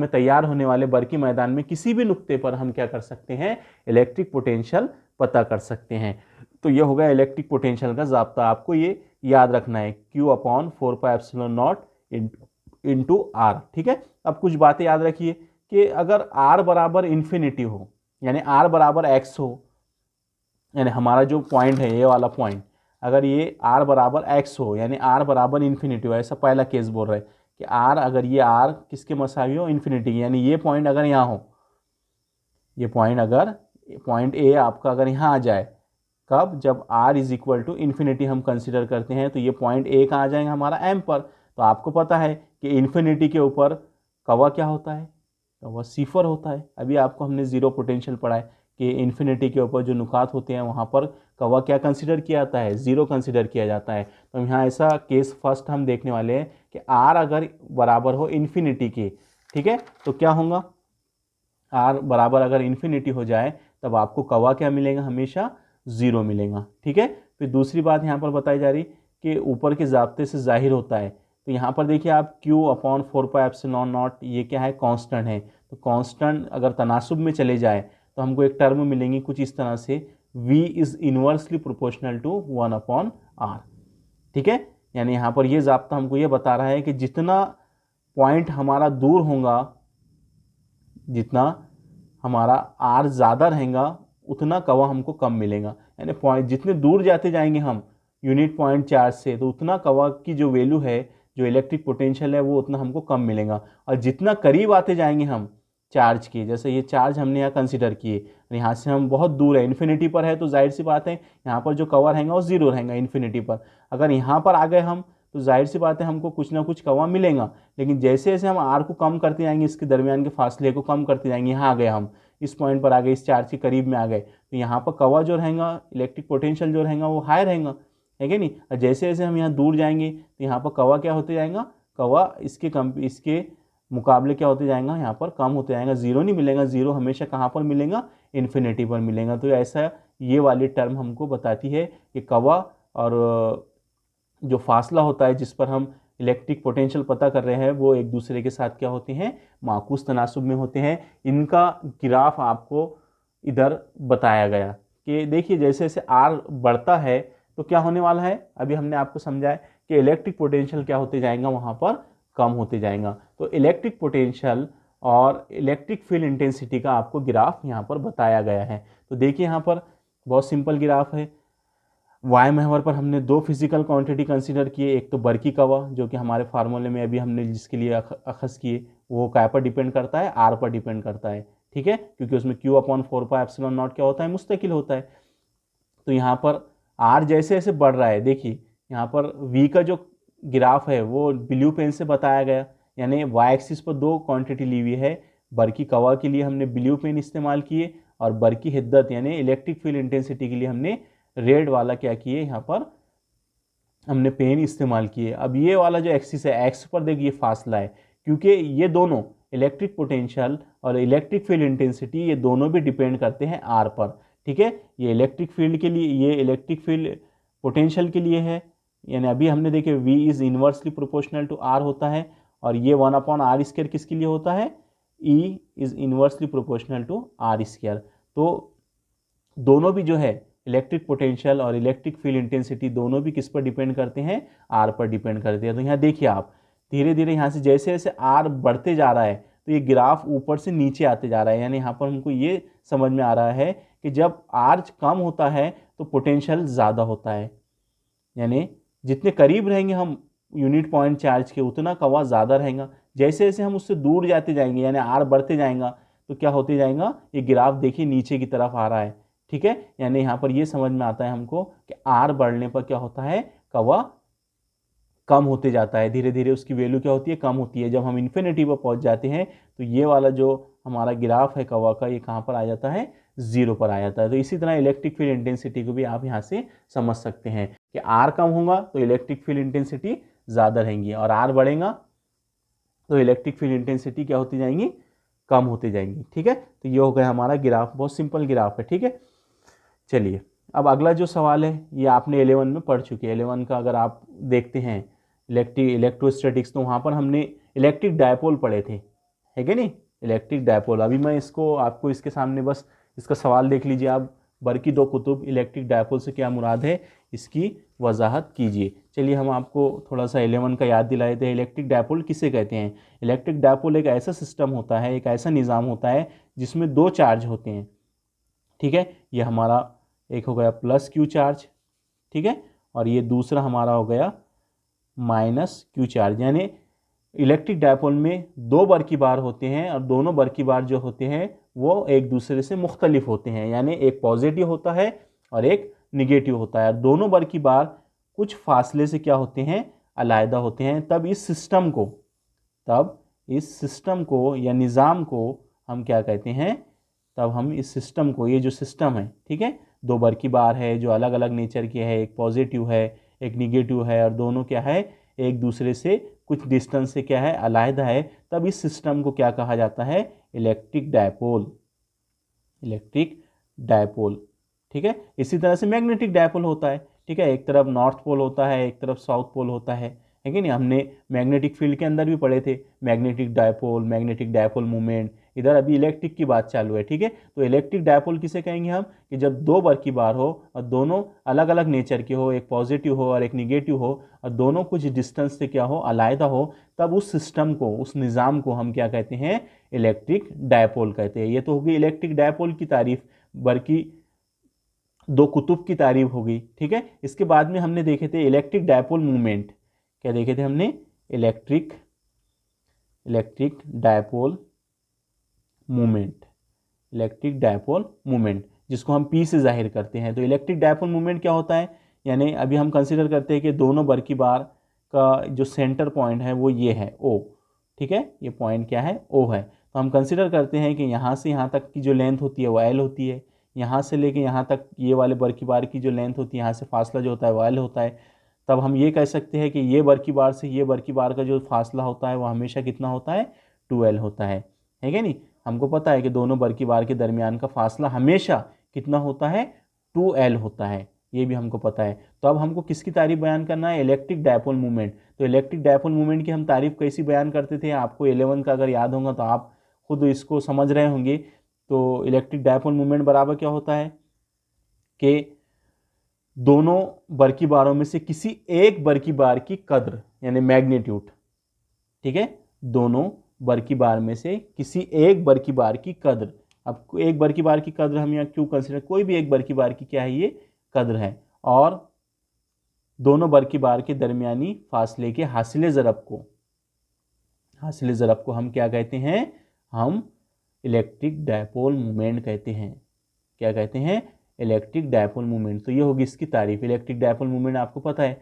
तैयार होने वाले बर्की मैदान में किसी भी नुक्ते पर हम क्या कर सकते हैं, इलेक्ट्रिक पोटेंशियल पता कर सकते हैं। तो ये होगा इलेक्ट्रिक पोटेंशियल का ज़ाब्ता, आपको ये याद रखना है, Q/4πε0 इंटू R, ठीक है। अब कुछ बातें याद रखिए कि अगर R बराबर इन्फिनिटी हो, यानी R बराबर x हो, यानी हमारा जो पॉइंट है ये वाला पॉइंट, अगर ये R बराबर x हो, यानी R बराबर इन्फिनिटी हो, ऐसा पहला केस बोल रहा है कि R, अगर ये R किसके मसावी हो, इन्फिनिटी, यानी ये पॉइंट अगर यहाँ हो, ये पॉइंट अगर पॉइंट A आपका अगर यहाँ आ जाए, कब, जब R is equal to infinity हम कंसिडर करते हैं, तो ये पॉइंट A कहाँ आ जाएगा, हमारा M पर। तो आपको पता है कि इन्फिनिटी के ऊपर कवा क्या होता है, कवा सिफर होता है। अभी आपको हमने जीरो पोटेंशियल पढ़ा है कि इन्फिनिटी के ऊपर जो नुकात होते हैं वहाँ पर कवा क्या कंसिडर किया जाता है, ज़ीरो कंसिडर किया जाता है। तो यहाँ ऐसा केस फर्स्ट हम देखने वाले हैं कि R अगर बराबर हो इन्फिनिटी के, ठीक है, तो क्या होगा, आर बराबर अगर इन्फिनिटी हो जाए तब आपको कवा क्या मिलेगा, हमेशा 0 मिलेगा। ठीक है। फिर दूसरी बात यहाँ पर बताई जा रही कि ऊपर के ज़ाब्ते से जाहिर होता है, तो यहाँ पर देखिए आप Q/4πε0 ये क्या है, कांस्टेंट है। तो कांस्टेंट अगर तनासुब में चले जाए तो हमको एक टर्म मिलेंगी कुछ इस तरह से, V is inversely proportional to 1/r। ठीक है। यानी यहाँ पर ये ज़ाब्ता हमको ये बता रहा है कि जितना पॉइंट हमारा दूर होगा, जितना हमारा r ज़्यादा रहेगा उतना कवा हमको कम मिलेगा। यानी पॉइंट जितने दूर जाते जाएंगे हम यूनिट पॉइंट चार्ज से, तो उतना कवा की जो वैल्यू है, जो इलेक्ट्रिक पोटेंशियल है, वो उतना हमको कम मिलेगा। और जितना करीब आते जाएंगे हम चार्ज के, जैसे ये चार्ज हमने यहाँ कंसिडर किए, यहाँ से हम बहुत दूर है, इन्फिनिटी पर है, तो जाहिर सी बात है यहाँ पर जो कवा रहेगा वो 0 रहेगा इन्फिनिटी पर। अगर यहाँ पर आ गए हम तो जाहिर सी बात है हमको कुछ ना कुछ कवा मिलेगा। लेकिन जैसे जैसे हम आर को कम करते जाएंगे, इसके दरमियान के फासले को कम करते जाएंगे, यहाँ आ गए हम इस पॉइंट पर आ गए, इस चार्ज के करीब में आ गए, तो यहाँ पर कवा जो रहेगा, इलेक्ट्रिक पोटेंशियल जो रहेगा वो हाई रहेगा, है कि नहीं। और जैसे जैसे हम यहाँ दूर जाएंगे तो यहाँ पर कवा क्या होते जाएगा, कवा इसके मुकाबले क्या होते जाएगा, यहाँ पर कम होते जाएगा। 0 नहीं मिलेगा, 0 हमेशा कहाँ पर मिलेगा, इन्फिनिटी पर मिलेगा। तो ऐसा ये वाली टर्म हमको बताती है कि कवा और जो फासला होता है जिस पर हम इलेक्ट्रिक पोटेंशियल पता कर रहे हैं, वो एक दूसरे के साथ क्या होते हैं, माकूस तनासुब में होते हैं। इनका ग्राफ आपको इधर बताया गया कि देखिए जैसे जैसे आर बढ़ता है तो क्या होने वाला है, अभी हमने आपको समझाया कि इलेक्ट्रिक पोटेंशियल क्या होते जाएगा, वहाँ पर कम होते जाएगा। तो इलेक्ट्रिक पोटेंशियल और इलेक्ट्रिक फील्ड इंटेंसिटी का आपको ग्राफ यहाँ पर बताया गया है। तो देखिए यहाँ पर बहुत सिंपल ग्राफ है। वाई महवर पर हमने 2 फिजिकल क्वांटिटी कंसीडर किए, एक तो बर्की कवा जो कि हमारे फार्मूले में अभी हमने जिसके लिए अखज़ किए, वो काय पर डिपेंड करता है, आर पर डिपेंड करता है। ठीक है, क्योंकि उसमें Q/4πε0 क्या होता है, मुस्तकिल होता है। तो यहाँ पर आर जैसे जैसे बढ़ रहा है, देखिए यहाँ पर वी का जो ग्राफ है वो ब्लू पेन से बताया गया, यानी वाई एक्सिस पर 2 क्वांटिटी ली हुई है। बर्की कवा के लिए हमने ब्लू पेन इस्तेमाल किए और बर्की हिद्दत यानी इलेक्ट्रिक फील्ड इंटेंसिटी के लिए हमने रेड वाला क्या किए, यहाँ पर हमने पेन इस्तेमाल किए। अब ये वाला जो एक्सिस है, एक्स पर देखिए फासला है, क्योंकि ये दोनों इलेक्ट्रिक पोटेंशियल और इलेक्ट्रिक फील्ड इंटेंसिटी ये दोनों भी डिपेंड करते हैं आर पर। ठीक है, ये इलेक्ट्रिक फील्ड के लिए, ये इलेक्ट्रिक फील्ड पोटेंशियल के लिए है, यानी अभी हमने देखे V is inversely proportional to R होता है, और ये 1/r² किसके लिए होता है, E is inversely proportional to R²। तो दोनों भी जो है इलेक्ट्रिक पोटेंशियल और इलेक्ट्रिक फील्ड इंटेंसिटी दोनों भी किस पर डिपेंड करते हैं, आर पर डिपेंड करते हैं। तो यहाँ देखिए आप धीरे धीरे यहाँ से जैसे जैसे आर बढ़ते जा रहा है तो ये ग्राफ ऊपर से नीचे आते जा रहा है। यानी यहाँ पर हमको ये समझ में आ रहा है कि जब आर कम होता है तो पोटेंशियल ज़्यादा होता है, यानी जितने करीब रहेंगे हम यूनिट पॉइंट चार्ज के उतना कवा ज़्यादा रहेगा। जैसे जैसे हम उससे दूर जाते जाएंगे यानी आर बढ़ते जाएगा तो क्या होते जाएगा, ये ग्राफ देखिए नीचे की तरफ आ रहा है। ठीक है, यानी यहाँ पर ये समझ में आता है हमको कि आर बढ़ने पर क्या होता है, कवा कम होते जाता है, धीरे धीरे उसकी वैल्यू क्या होती है, कम होती है। जब हम इन्फिनिटी पर पहुँच जाते हैं तो ये वाला जो हमारा ग्राफ है कवा का, ये कहाँ पर आ जाता है, 0 पर आ जाता है। तो इसी तरह इलेक्ट्रिक फील्ड इंटेंसिटी को भी आप यहाँ से समझ सकते हैं कि आर कम होगा तो इलेक्ट्रिक फील्ड इंटेंसिटी ज़्यादा रहेंगी, और आर बढ़ेगा तो इलेक्ट्रिक फील्ड इंटेंसिटी क्या होती जाएंगी, कम होती जाएंगी। ठीक है, तो ये हो गया हमारा ग्राफ, बहुत सिंपल ग्राफ है। ठीक है, चलिए अब अगला जो सवाल है ये आपने 11 में पढ़ चुके हैं। 11 का अगर आप देखते हैं इलेक्ट्रोस्टैटिक्स, तो वहाँ पर हमने इलेक्ट्रिक डायपोल पढ़े थे, है कि नहीं, इलेक्ट्रिक डायपोल। अभी मैं इसको आपको इसके सामने बस इसका सवाल देख लीजिए आप, बर्की 2 कुतुब इलेक्ट्रिक डायपोल से क्या मुराद है इसकी वजाहत कीजिए। चलिए हम आपको थोड़ा सा 11 का याद दिलाए थे। इलेक्ट्रिक डायपोल किसे कहते हैं, इलेक्ट्रिक डायपोल एक ऐसा सिस्टम होता है, एक ऐसा निज़ाम होता है जिसमें 2 चार्ज होते हैं। ठीक है, ये हमारा एक हो गया प्लस Q चार्ज, ठीक है, और ये दूसरा हमारा हो गया माइनस Q चार्ज। यानी इलेक्ट्रिक डायपोल में 2 बर्की बार होते हैं और दोनों बर्की बार जो होते हैं वो एक दूसरे से मुख्तलिफ होते हैं, यानी एक पॉजिटिव होता है और एक निगेटिव होता है। दोनों बर्की बार कुछ फासले से क्या होते हैं, अलहदा होते हैं। तब इस सिस्टम को या निज़ाम को हम क्या कहते हैं, तब हम इस सिस्टम को, ये जो सिस्टम है, ठीक है, 2 बर्की बार है जो अलग अलग नेचर के है, एक पॉजिटिव है एक निगेटिव है, और दोनों क्या है, एक दूसरे से कुछ डिस्टेंस से क्या है, अलहदा है, तब इस सिस्टम को क्या कहा जाता है, इलेक्ट्रिक डायपोल, इलेक्ट्रिक डायपोल। ठीक है, इसी तरह से मैग्नेटिक डायपोल होता है। ठीक है, एक तरफ नॉर्थ पोल होता है, एक तरफ साउथ पोल होता है कि नहीं, हमने मैग्नेटिक फील्ड के अंदर भी पढ़े थे, मैग्नेटिक डायपोल मूवमेंट। इधर अभी इलेक्ट्रिक की बात चालू है। ठीक है, तो इलेक्ट्रिक डायपोल किसे कहेंगे हम, कि जब दो बरकी बार हो और दोनों अलग अलग नेचर के हो, एक पॉजिटिव हो और एक निगेटिव हो, और दोनों कुछ डिस्टेंस से क्या हो, अलहदा हो, तब उस सिस्टम को, उस निज़ाम को हम क्या कहते हैं, इलेक्ट्रिक डायपोल कहते हैं। ये तो होगी इलेक्ट्रिक डायपोल की तारीफ, बल्कि दो कुतुब की तारीफ हो गई। ठीक है, इसके बाद में हमने देखे थे इलेक्ट्रिक डायपोल मूवमेंट। क्या देखे थे हमने, electric dipole movement, electric dipole movement, जिसको हम पी से जाहिर करते हैं। तो इलेक्ट्रिक डायपोल मूवमेंट क्या होता है, यानी अभी हम कंसीडर करते हैं कि दोनों बरकी बार का जो सेंटर पॉइंट है वो ये है ओ। ठीक है, ये पॉइंट क्या है, ओ है। तो हम कंसीडर करते हैं कि यहाँ से यहाँ तक की जो लेंथ होती है वो एल होती है, यहाँ से लेके यहाँ तक ये वाले बरकी बार की जो लेंथ होती है, यहाँ से फासला जो होता है वो एल होता है। तब हम ये कह सकते हैं कि ये बरकी बार से ये बरकी बार का जो फासला होता है वो हमेशा कितना होता है, 2L होता है क्या नहीं। हमको पता है कि दोनों बरकी बार के दरमियान का फासला हमेशा कितना होता है, 2L होता है, ये भी हमको पता है। तो अब हमको किसकी तारीफ बयान करना है, इलेक्ट्रिक डायपोल मूवमेंट। तो इलेक्ट्रिक डायपोल मूवमेंट की हम तारीफ कैसी बयान करते थे, आपको 11 का अगर याद होगा तो आप खुद इसको समझ रहे होंगे। तो इलेक्ट्रिक डायपोल मूवमेंट बराबर क्या होता है कि दोनों बरकी बारों में से किसी एक बरकी बार की कद्र यानी मैग्नीट्यूड, ठीक है, दोनों बरकी बार में से किसी एक बरकी बार की कद्र। अब एक बरकी बार की कद्र हम यहाँ क्यों कंसिडर, कोई भी एक बरकी बार की क्या है, ये कद्र है, और दोनों बरकी बार के दरमियानी फासले के हासिले ज़रब को हम क्या कहते हैं, हम इलेक्ट्रिक डायपोल मूवमेंट कहते हैं। क्या कहते हैं, इलेक्ट्रिक डायपोल मूवमेंट। तो ये होगी इसकी तारीफ। इलेक्ट्रिक डायपोल मूवमेंट आपको पता है,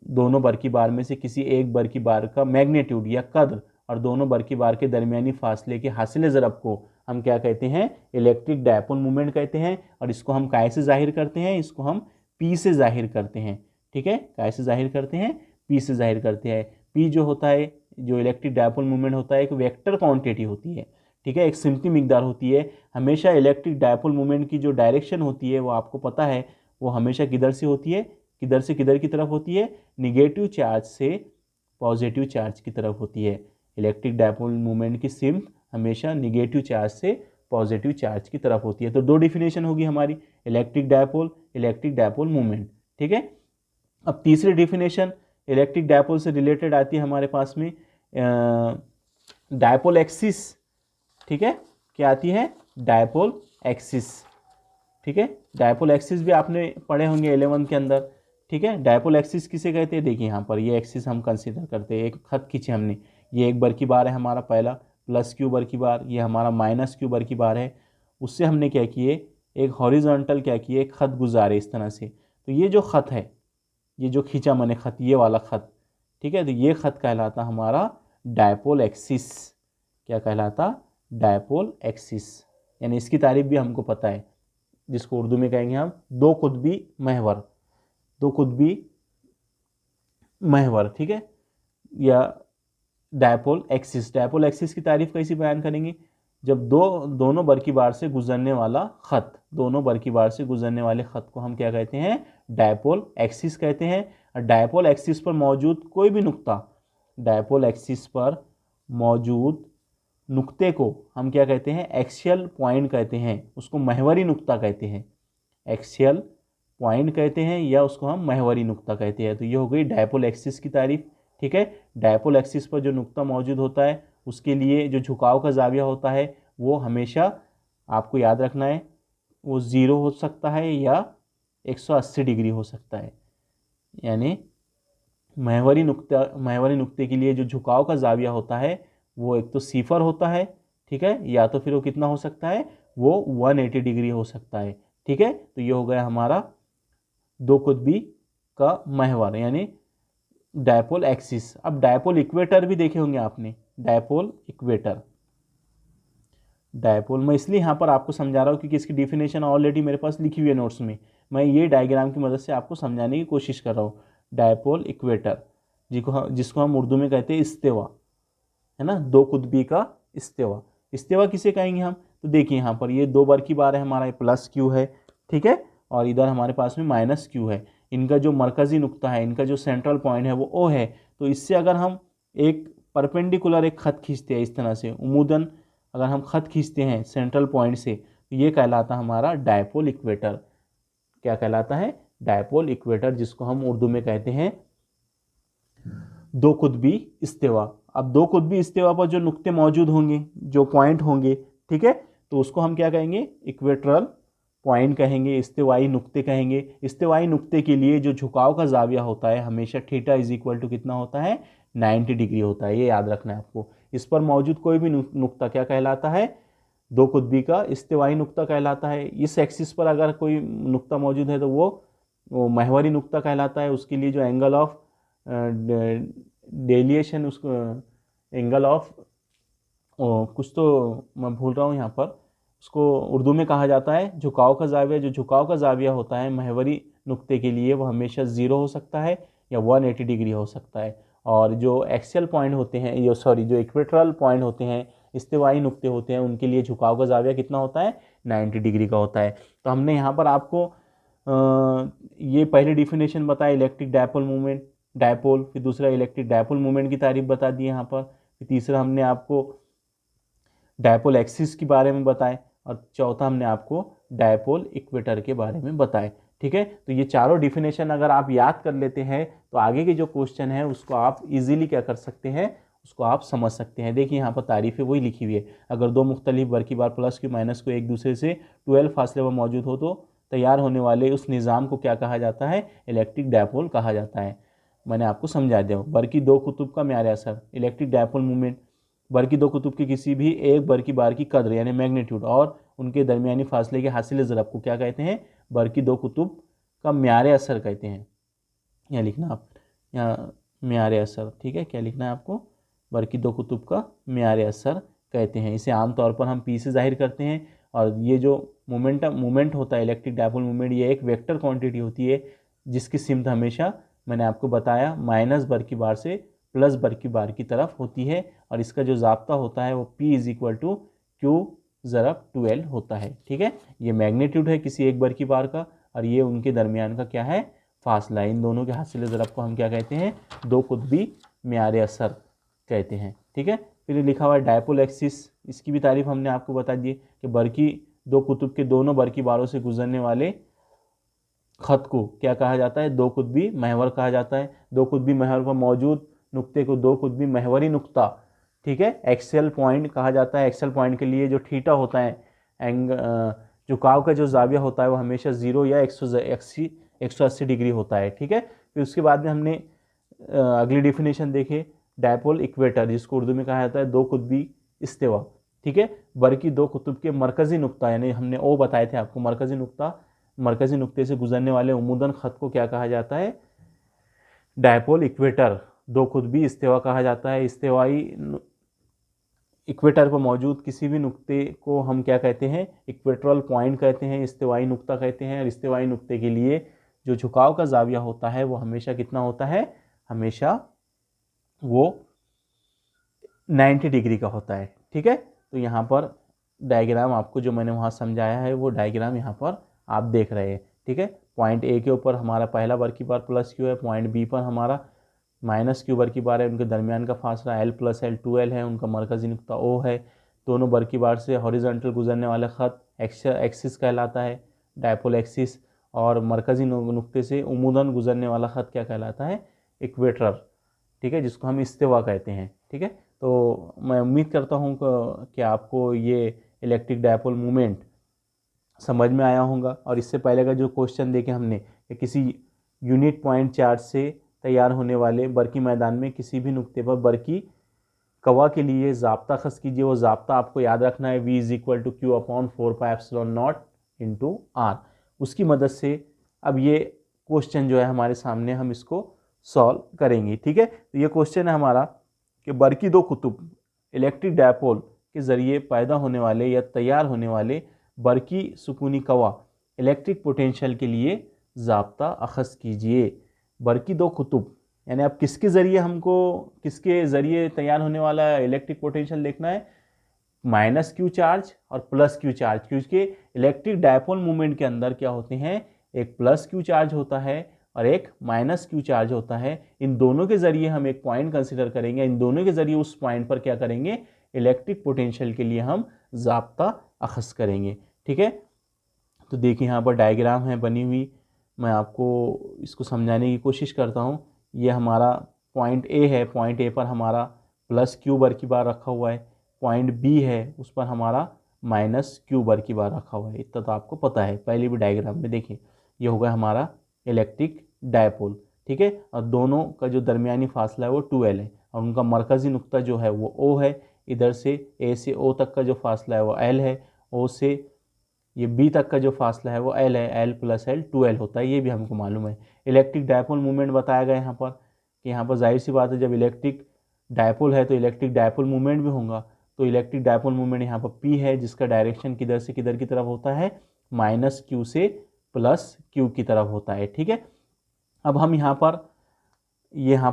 दोनों बरकी बार में से किसी एक बरकी बार का मैग्नीट्यूड या कद्र और दोनों बरकी बार के दरमियानी फासले के हासिले ज़रब को हम क्या कहते हैं, इलेक्ट्रिक डायपोल मूवमेंट कहते हैं। और इसको हम काय से जाहिर करते हैं, इसको हम पी से जाहिर करते हैं। ठीक है, काय से जाहिर करते हैं, पी से जाहिर करते हैं। पी जो होता है, जो इलेक्ट्रिक डायपोल मूवमेंट होता है, एक वेक्टर क्वांटिटी होती है। ठीक है, एक सिमटी मिकदार होती है। हमेशा इलेक्ट्रिक डायपोल मूवमेंट की जो डायरेक्शन होती है वो आपको पता है, वो हमेशा किधर से होती है, किधर से किधर की तरफ होती है, निगेटिव चार्ज से पॉजिटिव चार्ज की तरफ होती है। इलेक्ट्रिक डायपोल मूवमेंट की सिमट हमेशा निगेटिव चार्ज से पॉजिटिव चार्ज की तरफ होती है। तो दो डिफिनेशन होगी हमारी, इलेक्ट्रिक डायपोल मूवमेंट। ठीक है, अब तीसरी डिफिनेशन इलेक्ट्रिक डायपोल से रिलेटेड आती है हमारे पास में डायपोल एक्सिस। ठीक है, क्या आती है, डायपोल एक्सिस। ठीक है, डायपोल एक्सिस भी आपने पढ़े होंगे 11 के अंदर। ठीक है, डायपोल एक्सिस किसे कहते हैं, देखिए यहाँ पर ये एक्सिस हम कंसीडर करते हैं, एक खत खींचे हमने, ये एक बरकी बार है हमारा पहला, प्लस क्यू बरकी बार, ये हमारा माइनस क्यू बरकी बार है। उससे हमने क्या किए, एक हॉरिजॉन्टल क्या किए, एक खत गुजारे इस तरह से। तो ये जो खत है, ये जो खींचा मैंने खत, ये वाला खत, ठीक है, तो ये खत कहलाता हमारा डायपोल एक्सिस। क्या कहलाता, डायपोल एक्सिस। यानी इसकी तारीफ भी हमको पता है, जिसको उर्दू में कहेंगे हम दो कुतबी महवर, दो कुतबी महवर। ठीक है, या डायपोल एक्सिस। डायपोल एक्सिस की तारीफ कैसी बयान करेंगे, जब दोनों बरकी बार से गुजरने वाला खत, दोनों बरकी बार से गुजरने वाले खत को हम क्या कहते हैं, डायपोल एक्सिस कहते हैं। और डायपोल एक्सिस पर मौजूद कोई भी नुक्ता, डायपोल एक्सिस पर मौजूद नुक्ते को हम क्या कहते हैं, एक्सियल पॉइंट कहते हैं, उसको महवरी नुक्ता कहते हैं। एक्सियल पॉइंट कहते हैं या उसको हम महवरी नुक्ता कहते हैं। तो ये हो गई डायपोल एक्सिस की तारीफ। ठीक है, डायपोल एक्सिस पर जो नुक्ता मौजूद होता है उसके लिए जो झुकाव का जाविया होता है वो हमेशा आपको याद रखना है, वो 0 हो सकता है या 180 डिग्री हो सकता है। यानी महवरी नुक्ते के लिए जो झुकाव का जाविया होता है वो एक तो सिफर होता है, ठीक है, या तो फिर वो कितना हो सकता है, वो 180 डिग्री हो सकता है। ठीक है, तो ये हो गया हमारा दो कुतबी का महवर यानी डायपोल एक्सिस। अब डायपोल इक्वेटर भी देखे होंगे आपने, डायपोल इक्वेटर। डायपोल मैं इसलिए यहाँ पर आपको समझा रहा हूँ क्योंकि इसकी डिफिनेशन ऑलरेडी मेरे पास लिखी हुई है नोट्स में, मैं ये डायग्राम की मदद से आपको समझाने की कोशिश कर रहा हूँ। डायपोल इक्वेटर, जिसको हम उर्दू में कहते हैं इस्तेवा, है ना, दो कुतबी का इस्तेवा। इस्तेवा किसे कहेंगे हम? तो देखिए यहाँ पर ये दो बार की बार है हमारा, प्लस क्यू है, ठीक है, और इधर हमारे पास में माइनस क्यू है। इनका जो मरकज़ी नुक्ता है, इनका जो सेंट्रल पॉइंट है वो ओ है। तो इससे अगर हम एक परपेंडिकुलर एक ख़त खींचते हैं इस तरह से, उमूदन अगर हम ख़त खींचते हैं सेंट्रल पॉइंट से, तो ये कहलाता है हमारा डायपोल इक्वेटर। क्या कहलाता है? डायपोल इक्वेटर, जिसको हम उर्दू में कहते हैं दो कुतबी इस्तेवा। अब दो कुतबी इस्तेवा पर जो नुक्ते मौजूद होंगे, जो पॉइंट होंगे, ठीक है, तो उसको हम क्या कहेंगे? इक्वेटरल पॉइंट कहेंगे, इस्तेवाई नुक्ते कहेंगे। इस्तेवाई नुक्ते के लिए जो झुकाव का जाविया होता है हमेशा थीटा इज इक्वल टू कितना होता है? 90 डिग्री होता है। ये याद रखना है आपको। इस पर मौजूद कोई भी नुक्ता क्या कहलाता है? दो कुतबी का इस्तेवाई नुक्ता कहलाता है। इस एक्सिस पर अगर कोई नुक्ता मौजूद है तो वो महवरी नुक्ता कहलाता है। उसके लिए जो एंगल ऑफ डेलिएशन, उसको एंगल ऑफ कुछ तो मैं भूल रहा हूँ यहाँ पर, उसको उर्दू में कहा जाता है झुकाव का जाविया। जो झुकाव का जाविया होता है महवरी नुक्ते के लिए वो हमेशा 0 हो सकता है या 180 डिग्री हो सकता है। और जो एक्सियल पॉइंट होते हैं, जो इक्वेटरल पॉइंट होते हैं, इस्तिवाई नुक्ते होते हैं, उनके लिए झुकाव का जाविया कितना होता है? 90 डिग्री का होता है। तो हमने यहाँ पर आपको ये पहले डिफिनेशन बताया इलेक्ट्रिक डायपोल मूवमेंट, डायपोल, फिर दूसरा इलेक्ट्रिक डायपोल मूवमेंट की तारीफ बता दी यहाँ पर, फिर तीसरा हमने आपको डायपोल एक्सिस के बारे में बताए, और चौथा हमने आपको डायपोल इक्वेटर के बारे में बताए। ठीक है, तो ये चारों डिफिनेशन अगर आप याद कर लेते हैं तो आगे के जो क्वेश्चन है उसको आप इजीली क्या कर सकते हैं, उसको आप समझ सकते हैं। देखिए यहाँ पर तारीफें वही लिखी हुई है। अगर दो मुख्तलिफ बर की बार प्लस की माइनस को एक दूसरे से 12 फासले पर मौजूद हो तो तैयार होने वाले उस निज़ाम को क्या कहा जाता है? इलेक्ट्रिक डायपोल कहा जाता है। मैंने आपको समझा दिया। बर की दो कुतुब का म्यार असर, इलेक्ट्रिक डायपोल मूवमेंट, बर की दो कुतुब की किसी भी एक बर की बार की कद्र यानी मैग्नीट्यूड और उनके दरमियानी फासले के हासिल ज़रब को क्या कहते हैं? बर की दो कुतुब का म्यार असर कहते हैं। यहाँ लिखना आप, यहाँ म्यार असर, ठीक है, क्या लिखना है आपको? बर की दो कुतुब का म्यार असर कहते हैं। इसे आमतौर पर हम पी से जाहिर करते हैं। और ये जो मोमेंट होता है इलेक्ट्रिक डायपोल मोमेंट, ये एक वेक्टर क्वांटिटी होती है जिसकी सिमत हमेशा, मैंने आपको बताया, माइनस बर की बार से प्लस बर की बार की तरफ होती है। और इसका जो ज़ाब्ता होता है वो P is equal to q ज़रब 2L होता है। ठीक है, ये मैग्नीट्यूड है किसी एक बर की बार का, और ये उनके दरमियान का क्या है? फासला। इन दोनों के हासिल ज़रब को हम क्या कहते हैं? दो कुतबी म्यार असर कहते हैं। ठीक है, फिर लिखा हुआ है डायपोल एक्सिस। इसकी भी तारीफ हमने आपको बता दी कि बर की दो कुतुब के दोनों बर की बारों से गुजरने वाले खत को क्या कहा जाता है? दो कुतबी महवर कहा जाता है। दो कुतबी महवर पर मौजूद नुक्ते को दो कुतबी महवरी नुक्ता, ठीक है, एक्सेल पॉइंट कहा जाता है। एक्सेल पॉइंट के लिए जो थीटा होता है, झुकाव का जो जाविया होता है वो हमेशा 0 या 180 डिग्री होता है। ठीक है, फिर उसके बाद में हमने अगली डिफिनेशन देखे डायपोल इक्वेटर, जिसको उर्दू में कहा जाता है दो कुतबी इस्तेवा। ठीक है, बर की दो कुतुब के मरकजी नुक्ता, यानी हमने ओ बताए थे आपको, मरकजी नुक्ता, मरकजी नुक्ते से गुजरने वाले उमूदन खत को क्या कहा जाता है? डायपोल इक्वेटर, दो कुतबी इस्तेवा कहा जाता है। इस्तेवाई इक्वेटर पर मौजूद किसी भी नुक्ते को हम क्या कहते हैं? इक्वेटरल पॉइंट कहते हैं, इस्तेवाई नुक्ता कहते हैं। और इस्तेवाई नुक्ते के लिए जो झुकाव का जाविया होता है वो हमेशा कितना होता है? हमेशा वो 90 डिग्री का होता है। ठीक है, तो यहाँ पर डायग्राम आपको जो मैंने वहाँ समझाया है वो डायग्राम यहाँ पर आप देख रहे हैं। ठीक है, पॉइंट ए के ऊपर हमारा पहला बर की बार प्लस क्यू है, पॉइंट बी पर हमारा माइनस क्यू बर की बार है, उनके दरमियान का फासला L प्लस L 2L है, उनका मरकजी नुक्ता O है। दोनों बर की बार से हॉरिजॉन्टल गुजरने वाला ख़त एक्सिस कहलाता है, डायपोल एक्सिस। और मरकजी नुक्ते से उमूदन गुजरने वाला ख़त क्या कहलाता है? इक्वेटर। ठीक है, जिसको हम इस्तेवा कहते हैं। ठीक है, तो मैं उम्मीद करता हूँ कि आपको ये इलेक्ट्रिक डायपोल मूवमेंट समझ में आया होगा। और इससे पहले का जो क्वेश्चन देखे हमने कि किसी यूनिट पॉइंट चार्ज से तैयार होने वाले बरकी मैदान में किसी भी नुक्ते पर बरकी कवा के लिए ज़ाब्ता खस कीजिए। वो ज़ाब्ता आपको याद रखना है, V is equal to q upon 4πε0 into R। उसकी मदद से अब ये क्वेश्चन जो है हमारे सामने, हम इसको सॉल्व करेंगे। ठीक है, तो ये क्वेश्चन है हमारा कि बरकी दो कुतुब इलेक्ट्रिक डायपोल के ज़रिए पैदा होने वाले या तैयार होने वाले बरकी सुकूनी कवा इलेक्ट्रिक पोटेंशियल के लिए ज़ाब्ता अखज़ कीजिए। बरकी दो कुतुब यानी अब किसके ज़रिए तैयार होने वाला इलेक्ट्रिक पोटेंशियल देखना है, माइनस क्यू चार्ज और प्लस क्यू चार्ज, क्योंकि इलेक्ट्रिक डायपोल मूवमेंट के अंदर क्या होते हैं, एक प्लस क्यू चार्ज होता है और एक माइनस क्यू चार्ज होता है। इन दोनों के जरिए हम एक पॉइंट कंसीडर करेंगे, इन दोनों के जरिए उस पॉइंट पर क्या करेंगे, इलेक्ट्रिक पोटेंशियल के लिए हम ज़ाब्ता अखज़ करेंगे। ठीक है, तो देखिए यहाँ पर डायग्राम है बनी हुई, मैं आपको इसको समझाने की कोशिश करता हूँ। ये हमारा पॉइंट ए है, पॉइंट ए पर हमारा प्लस क्यू बर की बार रखा हुआ है, पॉइंट बी है उस पर हमारा माइनस क्यू बर की बार रखा हुआ है। इतना तो आपको पता है पहले भी डायग्राम में। देखिए ये होगा हमारा इलेक्ट्रिक डायपोल। ठीक है, और दोनों का जो दरमियानी फासला है वो 2L है और उनका मरकज़ी नुक्ता जो है वो O है। इधर से A से O तक का जो फासला है वो L है, O से ये B तक का जो फासला है वो L है, L प्लस L 2L होता है, ये भी हमको मालूम है। इलेक्ट्रिक डायपोल मूवमेंट बताया गया यहाँ पर कि यहाँ पर जाहिर सी बात है जब इलेक्ट्रिक डायपोल है तो इलेक्ट्रिक डायपोल मूवमेंट भी होगा। तो इलेक्ट्रिक डायपोल मूवमेंट यहाँ पर P है, जिसका डायरेक्शन किधर से किधर की तरफ होता है, माइनस क्यू से प्लस क्यू की तरफ होता है। ठीक है, अब हम यहाँ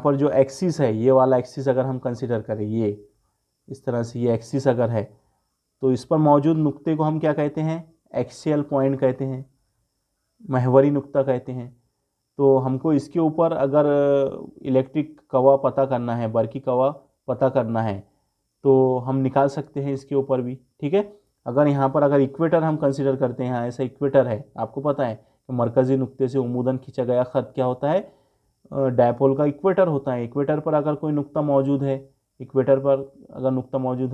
पर जो एक्सिस है, ये वाला एक्सिस अगर हम कंसिडर करें, ये इस तरह से ये एक्सिस अगर है तो इस पर मौजूद नुक्ते को हम क्या कहते हैं, एक्सियल पॉइंट कहते हैं, महवरी नुक्ता कहते हैं। तो हमको इसके ऊपर अगर इलेक्ट्रिक कवा पता करना है, बरकी कवा पता करना है तो हम निकाल सकते हैं इसके ऊपर भी। ठीक है, अगर इक्वेटर हम कंसिडर करते हैं, ऐसा इक्वेटर है, आपको पता है कि मरकज़ी नुक्ते से उमूदन खींचा गया ख़त क्या होता है, डायपोल का इक्वेटर होता है। इक्वेटर पर अगर कोई नुक्ता मौजूद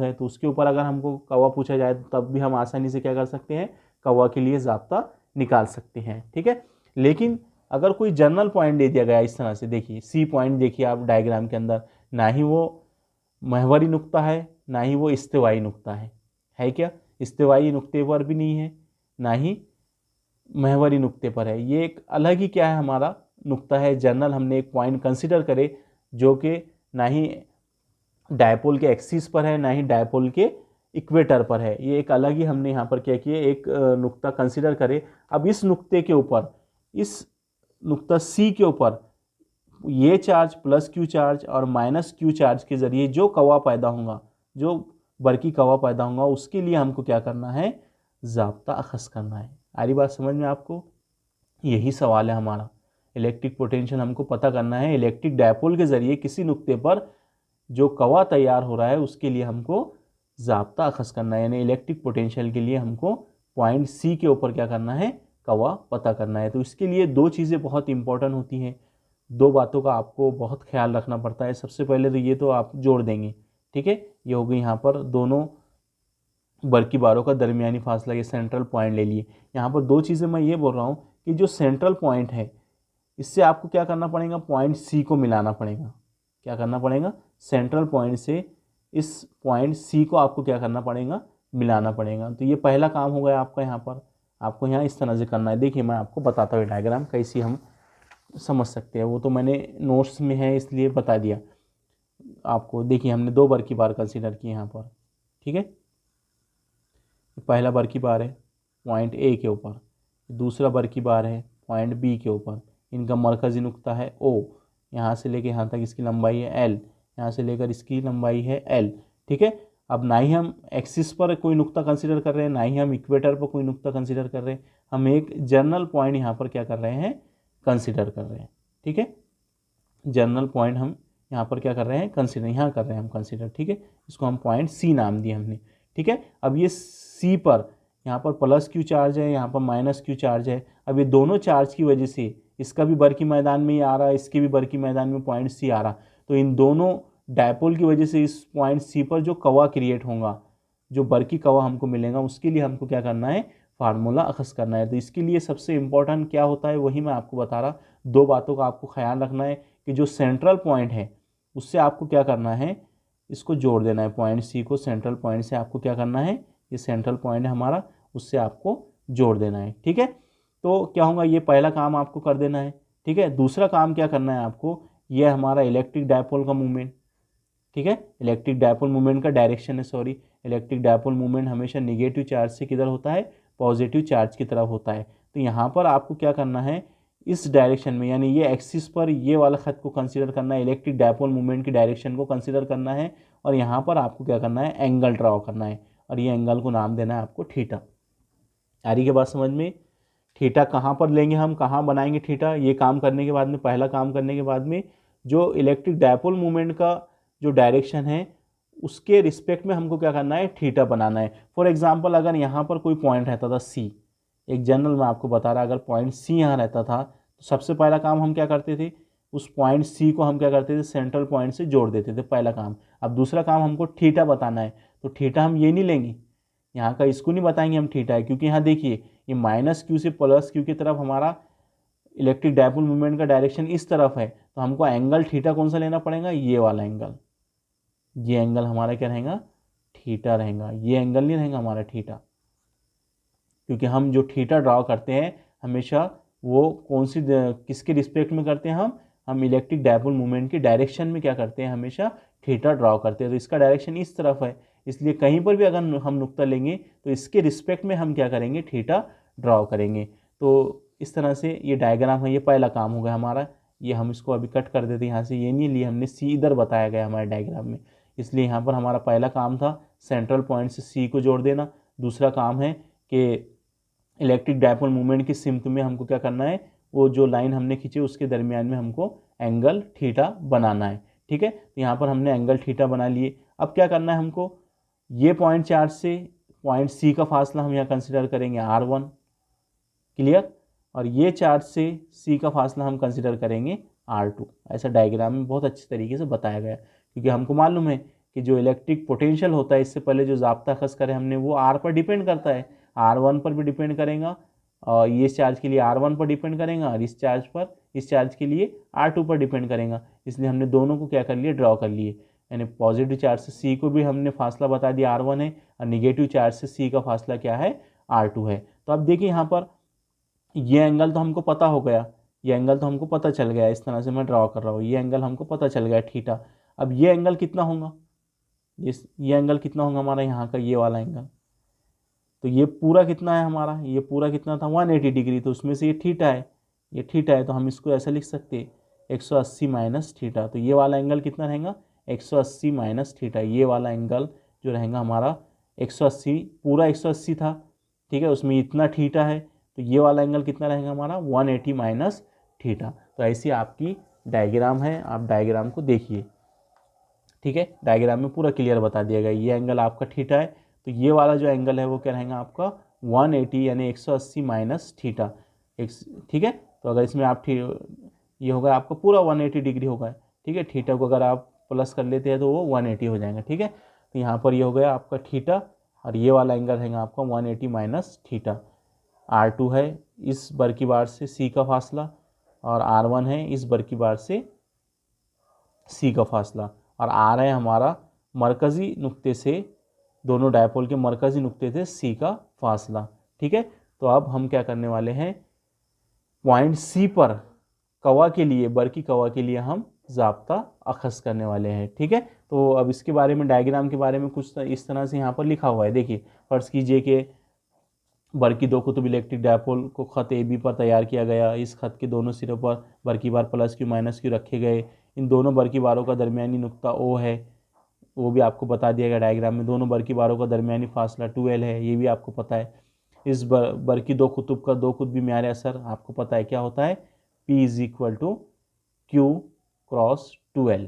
है, तो उसके ऊपर अगर हमको कवा पूछा जाए तो तब भी हम आसानी से क्या कर सकते हैं, कवा के लिए ज़ाब्ता निकाल सकते हैं। ठीक है, लेकिन अगर कोई जनरल पॉइंट दे दिया गया इस तरह से, देखिए सी पॉइंट देखिए आप डायग्राम के अंदर, ना ही वो महवरी नुक्ता है ना ही वो इस्तिवाई नुक्ता है क्या, इस्तिवाई नुक्ते पर भी नहीं है ना ही महवरी नुक्ते पर है, ये एक अलग ही क्या है हमारा नुक्ता है। जनरल हमने एक पॉइंट कंसिडर करे जो कि ना ही डायपोल के एक्सिस पर है ना ही डायपोल के इक्वेटर पर है, ये एक अलग ही हमने यहाँ पर क्या किया, एक नुक्ता कंसिडर करे। अब इस नुक्ते के ऊपर, इस नुक्ता सी के ऊपर ये चार्ज प्लस क्यू चार्ज और माइनस क्यू चार्ज के ज़रिए जो कवा पैदा होगा, जो बरकी कवा पैदा होगा, उसके लिए हमको क्या करना है, ज़ाब्ता अखज़ करना है। आ रही बात समझ में आपको, यही सवाल है हमारा। इलेक्ट्रिक पोटेंशियल हमको पता करना है, इलेक्ट्रिक डायपोल के ज़रिए किसी नुक्ते पर जो कवा तैयार हो रहा है उसके लिए हमको ज़ाब्ता अखज़ करना है, यानी इलेक्ट्रिक पोटेंशियल के लिए हमको पॉइंट सी के ऊपर क्या करना है, कवा पता करना है। तो इसके लिए दो चीज़ें बहुत इंपॉर्टेंट होती हैं, दो बातों का आपको बहुत ख्याल रखना पड़ता है। सबसे पहले तो ये तो आप जोड़ देंगे, ठीक है, ये हो गई यहाँ पर दोनों बरकी बारों का दरमियानी फासला, ये सेंट्रल पॉइंट ले लिए। यहाँ पर दो चीज़ें मैं ये बोल रहा हूँ कि जो सेंट्रल पॉइंट है इससे आपको क्या करना पड़ेगा, पॉइंट सी को मिलाना पड़ेगा। क्या करना पड़ेगा, सेंट्रल पॉइंट से इस पॉइंट सी को आपको क्या करना पड़ेगा, मिलाना पड़ेगा। तो ये पहला काम हो गया आपका। यहाँ पर आपको यहाँ इस तरह से करना है। देखिए मैं आपको बताता हूँ डायग्राम कैसी हम समझ सकते हैं, वो तो मैंने नोट्स में है इसलिए बता दिया आपको। देखिए हमने दो बरकी बार कंसीडर किए यहाँ पर, ठीक है, पहला बरकी बार है पॉइंट ए के ऊपर, दूसरा बरकी बार है पॉइंट बी के ऊपर। इनका मरकज़ी नुक्ता है ओ, यहाँ से लेकर यहाँ तक इसकी लंबाई है एल, यहाँ से लेकर इसकी लंबाई है एल, ठीक है। अब ना ही हम एक्सिस पर कोई नुक्ता कंसीडर कर रहे हैं, ना ही हम इक्वेटर पर कोई नुक्ता कंसीडर कर रहे हैं, हम एक जनरल पॉइंट यहाँ पर क्या कर रहे हैं, कंसीडर कर रहे हैं, ठीक है। जनरल पॉइंट हम यहाँ पर क्या कर रहे हैं, कंसीडर, यहाँ कर रहे हैं हम कंसीडर, ठीक है। इसको हम पॉइंट सी नाम दिए हमने, ठीक है। अब ये सी पर यहाँ पर प्लस क्यू चार्ज है, यहाँ पर माइनस क्यू चार्ज है। अब ये दोनों चार्ज की वजह से इसका भी बरकी मैदान में ही आ रहा है, इसके भी बरकी मैदान में पॉइंट सी आ रहा, तो इन दोनों डायपोल की वजह से इस पॉइंट सी पर जो कवा क्रिएट होगा, जो बरकी कवा हमको मिलेगा, उसके लिए हमको क्या करना है, फार्मूला अखज़ करना है। तो इसके लिए सबसे इम्पोर्टेंट क्या होता है वही मैं आपको बता रहा। दो बातों का आपको ख्याल रखना है कि जो सेंट्रल पॉइंट है उससे आपको क्या करना है, इसको जोड़ देना है, पॉइंट सी को सेंट्रल पॉइंट से आपको क्या करना है, ये सेंट्रल पॉइंट है हमारा, उससे आपको जोड़ देना है, ठीक है। तो क्या होगा, ये पहला काम आपको कर देना है, ठीक है। दूसरा काम क्या करना है आपको, ये हमारा इलेक्ट्रिक डायपोल का मूवमेंट, ठीक है, इलेक्ट्रिक डायपोल मूवमेंट का डायरेक्शन है, इलेक्ट्रिक डायपोल मूवमेंट हमेशा निगेटिव चार्ज से किधर होता है, पॉजिटिव चार्ज की तरफ होता है। तो यहाँ पर आपको क्या करना है, इस डायरेक्शन में, यानी ये एक्सिस पर ये वाला खत को कंसीडर करना है, इलेक्ट्रिक डायपोल मूवमेंट की डायरेक्शन को कंसीडर करना है, और यहाँ पर आपको क्या करना है, एंगल ड्रॉ करना है, और ये एंगल को नाम देना है आपको थीटा। आ रही है बात समझ में? थीटा कहाँ पर लेंगे हम, कहाँ बनाएंगे थीटा, ये काम करने के बाद में, पहला काम करने के बाद में जो इलेक्ट्रिक डायपोल मूवमेंट का जो डायरेक्शन है उसके रिस्पेक्ट में हमको क्या करना है, थीटा बनाना है। फॉर एग्जांपल अगर यहाँ पर कोई पॉइंट रहता था सी, एक जनरल मैं आपको बता रहा, अगर पॉइंट सी यहाँ रहता था तो सबसे पहला काम हम क्या करते थे, उस पॉइंट सी को हम क्या करते थे, सेंट्रल पॉइंट से जोड़ देते थे, पहला काम। अब दूसरा काम हमको थीटा बताना है, तो थीटा हम ये नहीं लेंगे, यहाँ का इसको नहीं बताएंगे हम थीटा है, क्योंकि यहाँ देखिए ये माइनस क्यू से प्लस क्यू की तरफ हमारा इलेक्ट्रिक डायपोल मूवमेंट का डायरेक्शन इस तरफ है, तो हमको एंगल थीटा कौन सा लेना पड़ेगा, ये वाला एंगल। ये एंगल हमारा क्या रहेगा, थीटा रहेगा, ये एंगल नहीं रहेगा हमारा थीटा, क्योंकि हम जो थीटा ड्रॉ करते हैं हमेशा वो कौन सी किसके रिस्पेक्ट में करते हैं, हम इलेक्ट्रिक डायपोल मूवमेंट की डायरेक्शन में क्या करते हैं, हमेशा थीटा ड्रॉ करते हैं। तो इसका डायरेक्शन इस तरफ है, इसलिए कहीं पर भी अगर हम नुक्ता लेंगे तो इसके रिस्पेक्ट में हम क्या करेंगे, थीटा ड्रॉ करेंगे। तो इस तरह से ये डायग्राम है, ये पहला काम हो गया हमारा। ये हम इसको अभी कट कर देते हैं यहाँ से, ये नहीं लिए हमने, सी इधर बताया गया हमारे डायग्राम में, इसलिए यहाँ पर हमारा पहला काम था सेंट्रल पॉइंट से सी को जोड़ देना। दूसरा काम है कि इलेक्ट्रिक डायपोल मूवमेंट की सिमत में हमको क्या करना है, वो जो लाइन हमने खींची उसके दरमियान में हमको एंगल थीटा बनाना है। ठीक है, तो यहाँ पर हमने एंगल थीटा बना लिए। अब क्या करना है हमको, ये पॉइंट चार्ज से पॉइंट सी का फासला हम यहाँ कंसिडर करेंगे R1, क्लियर, और ये चार्ज से सी का फासला हम कंसिडर करेंगे R2। ऐसा डायग्राम में बहुत अच्छी तरीके से बताया गया, क्योंकि हमको मालूम है कि जो इलेक्ट्रिक पोटेंशियल होता है, इससे पहले जो ज़ाब्ता खस करे हमने, वो R पर डिपेंड करता है, R1 पर भी डिपेंड करेगा, और ये चार्ज के लिए R1 पर डिपेंड करेगा, और इस चार्ज के लिए R2 पर डिपेंड करेगा। इसलिए हमने दोनों को क्या कर लिए, ड्रॉ कर लिए, यानी पॉजिटिव चार्ज से सी को भी हमने फासला बता दिया R1 है, और निगेटिव चार्ज से सी का फासला क्या है, R2 है। तो अब देखिए यहाँ पर ये एंगल तो हमको पता हो गया, ये एंगल तो हमको पता चल गया, इस तरह से मैं ड्रॉ कर रहा हूँ, ये एंगल हमको पता चल गया थीटा। अब ये एंगल कितना होगा, ये एंगल कितना होगा हमारा यहाँ का, ये वाला एंगल, तो ये पूरा कितना है हमारा, ये पूरा कितना था 180 डिग्री, तो उसमें से ये थीटा है, ये थीटा है, तो हम इसको ऐसा लिख सकते हैं 180 माइनस थीटा। तो ये वाला एंगल कितना रहेगा, 180 माइनस थीटा। ये वाला एंगल जो रहेगा हमारा 180, पूरा 180 था, ठीक है, उसमें इतना थीटा है, तो ये वाला एंगल कितना रहेगा हमारा 180 माइनस थीटा। तो ऐसी आपकी डायग्राम है, आप डायग्राम को देखिए, ठीक है, डायग्राम में पूरा क्लियर बता दिया गया। ये एंगल आपका थीटा है, तो ये वाला जो एंगल है वो क्या रहेगा आपका 180 यानी 180 माइनस थीटा, ठीक है। तो अगर इसमें आप ये होगा आपका पूरा 180 डिग्री होगा, ठीक है, थीटा को अगर आप प्लस कर लेते हैं तो वो 180 हो जाएगा, ठीक है। तो यहाँ पर ये हो गया आपका थीटा, और ये वाला एंगल रहेगा आपका 180 माइनस थीटा। R2 है इस बर की बार से सी का फासला, और R1 है इस बर की बार से सी का फासला, और R है हमारा मरकज़ी नुक्ते से, दोनों डायपोल के मरकज़ी नुक्ते से सी का फासला, ठीक है। तो अब हम क्या करने वाले हैं, पॉइंट सी पर कवा के लिए, बर की कवा के लिए हम ज़ाब्ता अखज़ करने वाले हैं, ठीक है। तो अब इसके बारे में, डायग्राम के बारे में कुछ इस तरह से यहाँ पर लिखा हुआ है। देखिए, फर्ज कीजिए कि बर की दो कुतुब इलेक्ट्रिक डायपोल को ख़त ए बी पर तैयार किया गया। इस खत के दोनों सिरों पर बर की बार प्लस क्यू माइनस क्यू रखे गए। इन दोनों बर की बारों का दरमियानी नुक्ता ओ है, वो भी आपको बता दिया गया डायग्राम में। दोनों बर की बारों का दरमियानी फासला 2L है, ये भी आपको पता है। इस बर की दो कुतुब का दो कुतुबी म्यार असर आपको पता है क्या होता है, P is equal to Q cross 2L।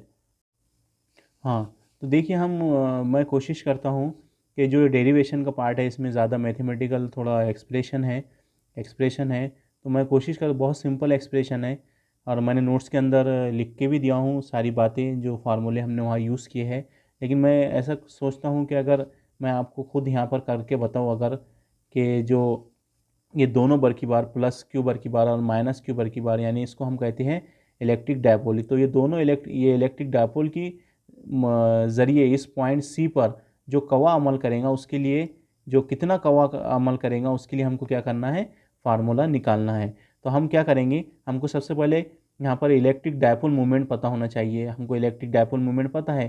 हाँ, तो देखिए मैं कोशिश करता हूँ कि जो डेरिवेशन का पार्ट है इसमें ज़्यादा मैथमेटिकल थोड़ा एक्सप्रेशन है, तो मैं कोशिश कर, बहुत सिंपल एक्सप्रेशन है, और मैंने नोट्स के अंदर लिख के भी दिया हूँ सारी बातें, जो फार्मूले हमने वहाँ यूज़ किए हैं। लेकिन मैं ऐसा सोचता हूँ कि अगर मैं आपको खुद यहाँ पर करके बताऊँ, अगर कि जो ये दोनों बर की बार प्लस क्यू बर की बार और माइनस क्यू बर की बार, यानी इसको हम कहते हैं इलेक्ट्रिक डायपोल, तो ये दोनों ये इलेक्ट्रिक डायपोल की ज़रिए इस पॉइंट सी पर जो कवा अमल करेगा, उसके लिए जो कितना कवा अमल करेगा उसके लिए हमको क्या करना है, फार्मूला निकालना है। तो हम क्या करेंगे, हमको सबसे पहले यहाँ पर इलेक्ट्रिक डायपोल मूवमेंट पता होना चाहिए। हमको इलेक्ट्रिक डायपोल मूवमेंट पता है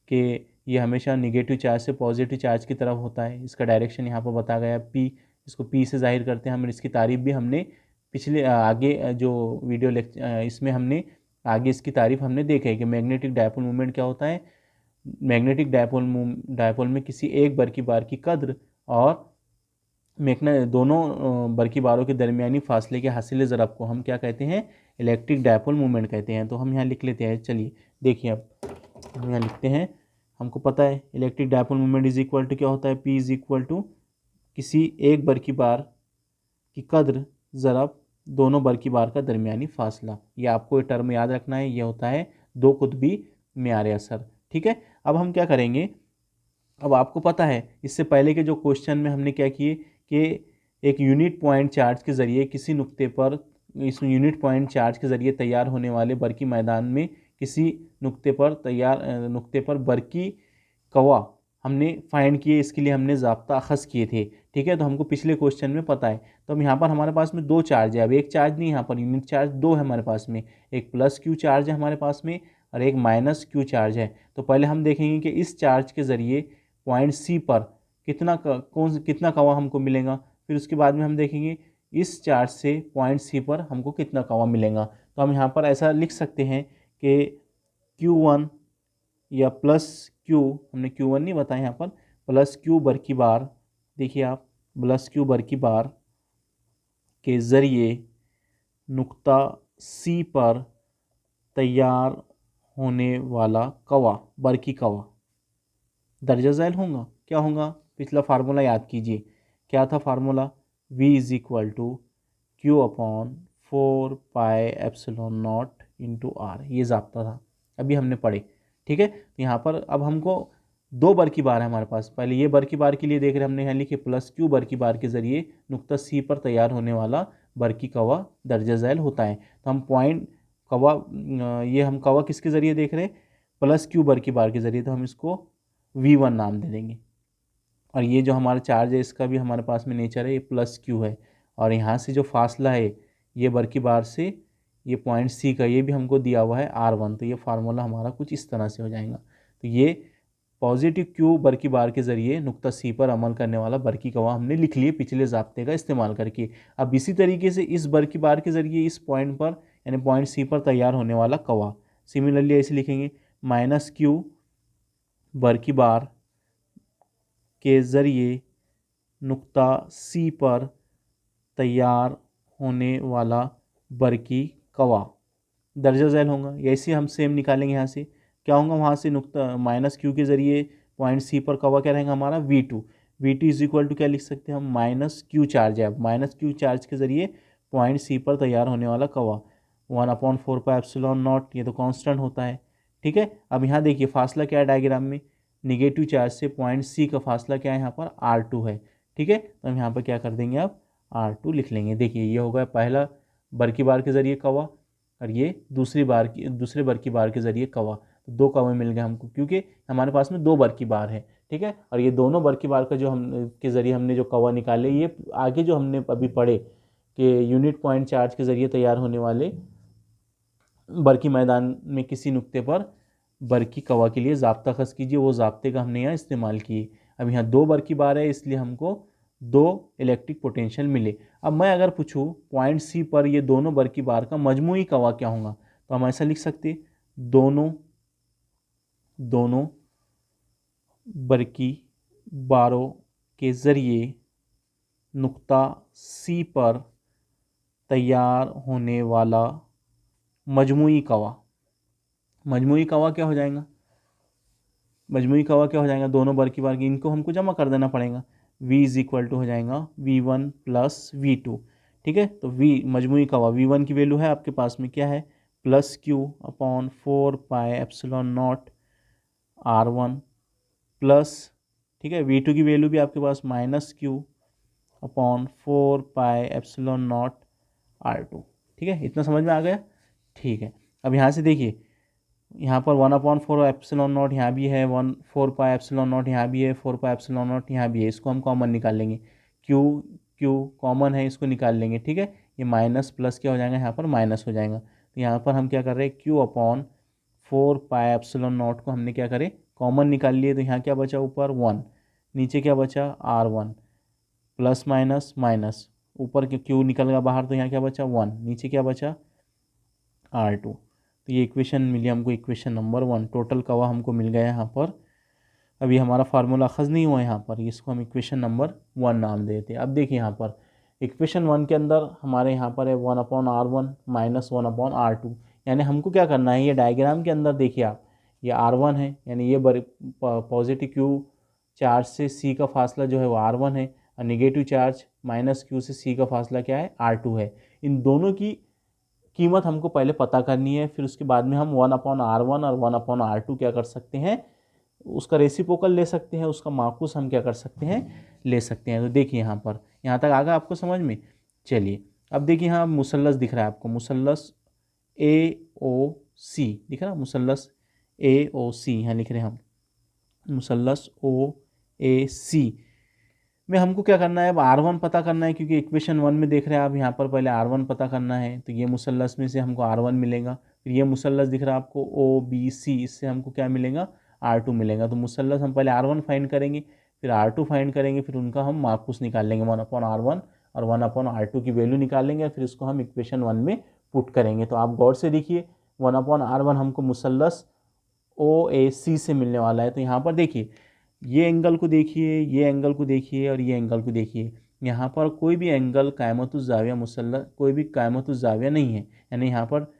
कि ये हमेशा निगेटिव चार्ज से पॉजिटिव चार्ज की तरफ होता है। इसका डायरेक्शन यहाँ पर बताया गया P, इसको P से जाहिर करते हैं हम, इसकी तारीफ भी हमने पिछले आगे जो वीडियो लेक्चर इसमें हमने आगे इसकी तारीफ हमने देखा है कि मैग्नेटिक डायपोल मूवमेंट क्या होता है। मैग्नेटिक डायपोल में किसी एक बरकी बार की कद्र और दोनों बरकी बारों के दरमियानी फासले के हासिल ज़रब को हम क्या कहते हैं, इलेक्ट्रिक डायपोल मूवमेंट कहते हैं। तो हम यहाँ लिख लेते हैं, चलिए देखिए अब हम यहाँ लिखते हैं, हमको पता है electric dipole movement is equal to क्या होता है, पी इज इक्वल टू किसी एक बरकी बार की कद्र ज़रब दोनों बरकी बार का दरमियानी फासला। ये आपको ये टर्म याद रखना है, ये होता है दो कुतबी मेयार असर। ठीक है, अब हम क्या करेंगे, अब आपको पता है इससे पहले के जो क्वेश्चन में हमने क्या किए कि एक यूनिट पॉइंट चार्ज के ज़रिए किसी नुक्ते पर, इस यूनिट पॉइंट चार्ज के ज़रिए तैयार होने वाले बरकी मैदान में किसी नुक्ते पर बरकी कवा हमने फाइंड किए, इसके लिए हमने ज़ाब्ता अखज़ किए थे। ठीक है, तो हमको पिछले क्वेश्चन में पता है। तो अब यहाँ पर हमारे पास में दो चार्ज है, अब एक चार्ज नहीं, यहाँ पर यूनिट चार्ज दो है हमारे पास में, एक प्लस क्यू चार्ज है हमारे पास में और एक माइनस क्यू चार्ज है। तो पहले हम देखेंगे कि इस चार्ज के ज़रिए पॉइंट सी पर कितना कवा हमको मिलेगा, फिर उसके बाद में हम देखेंगे इस चार्ज से पॉइंट सी पर हमको कितना कवा मिलेगा। तो हम यहाँ पर ऐसा लिख सकते हैं कि Q1 या प्लस Q, हमने Q1 नहीं बताया यहाँ पर, प्लस Q बरकी बार, देखिए आप प्लस Q बरकी बार के ज़रिए नुक्ता C पर तैयार होने वाला कवा, बरकी कवा दर्जा झैल होगा। क्या होगा, पिछला फार्मूला याद कीजिए, क्या था formula, V is equal to Q upon 4 pi epsilon naught into R, ये ज़ाब्ता था, अभी हमने पढ़े। ठीक है, तो यहाँ पर अब हमको दो बरकी बार है हमारे पास, पहले ये बरकी बार के लिए देख रहे हमने यहाँ लिखे प्लस Q बरकी बार के ज़रिए नुक्ता C पर तैयार होने वाला बरकी कवा दर्जा झैल होता है। तो हम पॉइंट कवा, ये हम कवा किसके ज़रिए देख रहे हैं, प्लस Q बरकी बार के ज़रिए, तो हम इसको V1 नाम दे देंगे। और ये जो हमारा चार्ज है इसका भी हमारे पास में नेचर है, ये प्लस Q है, और यहाँ से जो फासला है ये बरकी बार से ये पॉइंट C का, ये भी हमको दिया हुआ है R1। तो ये फार्मूला हमारा कुछ इस तरह से हो जाएगा। तो ये पॉजिटिव Q बरकी बार के ज़रिए नुक्ता C पर अमल करने वाला बरकी कवा हमने लिख लिए पिछले ज़ाब्ते का इस्तेमाल करके। अब इसी तरीके से इस बरकी बार के ज़रिए इस पॉइंट पर यानी पॉइंट C पर तैयार होने वाला कवा, सिमिलरली ऐसे लिखेंगे, माइनस Q बरकी बार के ज़रिए नुक्ता C पर तैयार होने वाला बरकी कवा दर्जा झैल होगा। ऐसे हम सेम निकालेंगे, यहाँ से क्या होगा, वहाँ से नुक्ता माइनस Q के ज़रिए पॉइंट C पर कवा क्या रहेगा हमारा, V2 इज इक्वल टू क्या लिख सकते हैं हम, माइनस Q चार्ज है, अब माइनस Q चार्ज के ज़रिए पॉइंट C पर तैयार होने वाला कवा 1/4 पाई एप्सिलॉन नॉट, ये तो कांस्टेंट होता है। ठीक है, अब यहाँ देखिए फासला क्या है डायग्राम में, निगेटिव चार्ज से पॉइंट C का फासला क्या है यहाँ पर, R2 है। ठीक है, तो हम यहाँ पर क्या कर देंगे, अब R2 लिख लेंगे। देखिए ये होगा पहला बरकी बार के ज़रिए कवा और ये दूसरे बरकी बार के ज़रिए कवा, तो दो कवे मिल गए हमको क्योंकि हमारे पास में दो बरकी बार है। ठीक है, और ये दोनों बरकी बार का जो हम के ज़रिए हमने जो कवा निकाले, ये आगे जो हमने अभी पढ़े कि यूनिट पॉइंट चार्ज के ज़रिए तैयार होने वाले बरकी मैदान में किसी नुक्ते पर बरकी कवा के लिए ज़ाब्ता खस कीजिए, वो ज़ाब्ते का हमने यहाँ इस्तेमाल किए। अब यहाँ दो बरकी बार है इसलिए हमको दो इलेक्ट्रिक पोटेंशियल मिले। अब मैं अगर पूछूँ पॉइंट C पर ये दोनों बरकी बार का मजमूई कवा क्या होगा, तो हम ऐसा लिख सकते, दोनों बरकी बारों के ज़रिए नुक्ता C पर तैयार होने वाला मजमूई कवा क्या हो जाएगा, दोनों बरकी बार की, इनको हमको जमा कर देना पड़ेगा। V इज इक्वल टू हो जाएगा V1 प्लस V2। ठीक है, तो V मजमूई कवा, V1 की वैल्यू है आपके पास में क्या है, plus Q upon 4 pi epsilon naught R1 plus, ठीक है, V2 की वैल्यू भी आपके पास minus Q upon 4 pi epsilon naught R2। ठीक है, इतना समझ में आ गया। ठीक है, अब यहाँ से देखिए यहाँ पर 1/4 एप्सिलॉन नॉट यहाँ भी है, 4 पाई एप्सिलॉन नॉट यहाँ भी है, 4 पाई एप्सिलॉन नॉट यहाँ भी है, इसको हम कॉमन निकाल लेंगे, Q कॉमन है इसको निकाल लेंगे। ठीक है, ये माइनस प्लस क्या हो जाएगा, यहाँ पर माइनस हो जाएगा। तो यहाँ पर हम क्या कर रहे हैं, Q upon 4 pi epsilon not को हमने क्या करे, कॉमन निकाल लिए। तो यहाँ क्या बचा, ऊपर 1, नीचे क्या बचा R1, प्लस माइनस माइनस ऊपर के क्यू निकल गया बाहर, तो यहाँ क्या बचा 1, नीचे क्या बचा R2। तो ये इक्वेशन मिली हमको, इक्वेशन नंबर 1। टोटल कवा हमको मिल गया यहाँ पर। अभी हमारा फार्मूला अखज़ नहीं हुआ यहाँ पर, इसको हम इक्वेशन नंबर 1 नाम देते हैं। अब देखिए यहाँ पर इक्वेशन 1 के अंदर हमारे यहाँ पर है 1/R1 माइनस 1/R2। यानी हमको क्या करना है, ये डायग्राम के अंदर देखिए आप, ये R1 है, यानी ये पॉजिटिव क्यू चार्ज से C का फासला जो है वो R1 है, और निगेटिव चार्ज माइनस क्यू से C का फासला क्या है, R2 है। इन दोनों की कीमत हमको पहले पता करनी है, फिर उसके बाद में हम 1/R1 और 1/R2 क्या कर सकते हैं, उसका रेसिप्रोकल ले सकते हैं, उसका माकूस हम क्या कर सकते हैं, ले सकते हैं। तो देखिए यहाँ पर, यहाँ तक आ गया आपको समझ में। चलिए अब देखिए यहाँ मुसल्लस दिख रहा है आपको, मुसल्लस AOC दिख रहा है, मुसल्लस AOC यहाँ लिख रहे हैं हम, मुसल्लस OAC में हमको क्या करना है, अब R1 पता करना है, क्योंकि इक्वेशन 1 में देख रहे हैं आप यहाँ पर पहले R1 पता करना है। तो ये मुसल्लस में से हमको R1 मिलेगा, फिर ये मुसल्लस दिख रहा है आपको OBC, इससे हमको क्या मिलेगा, R2 मिलेगा। तो मुसल्लस हम पहले R1 फाइंड करेंगे, फिर R2 फाइंड करेंगे, फिर उनका हम माकूस निकाल लेंगे 1/R1 और 1/R2 की वैल्यू निकाल लेंगे, फिर इसको हम इक्वेशन 1 में पुट करेंगे। तो आप गौर से देखिए 1/R1 हमको मुसल्लस OAC से मिलने वाला है। तो यहाँ पर देखिए ये एंगल को देखिए, ये एंगल को देखिए और ये एंगल को देखिए, यहाँ पर कोई भी एंगल कायमतुज़ ज़ाविया मुसल्लस, कोई भी कायमतुज़ ज़ाविया नहीं है। यानी यहाँ पर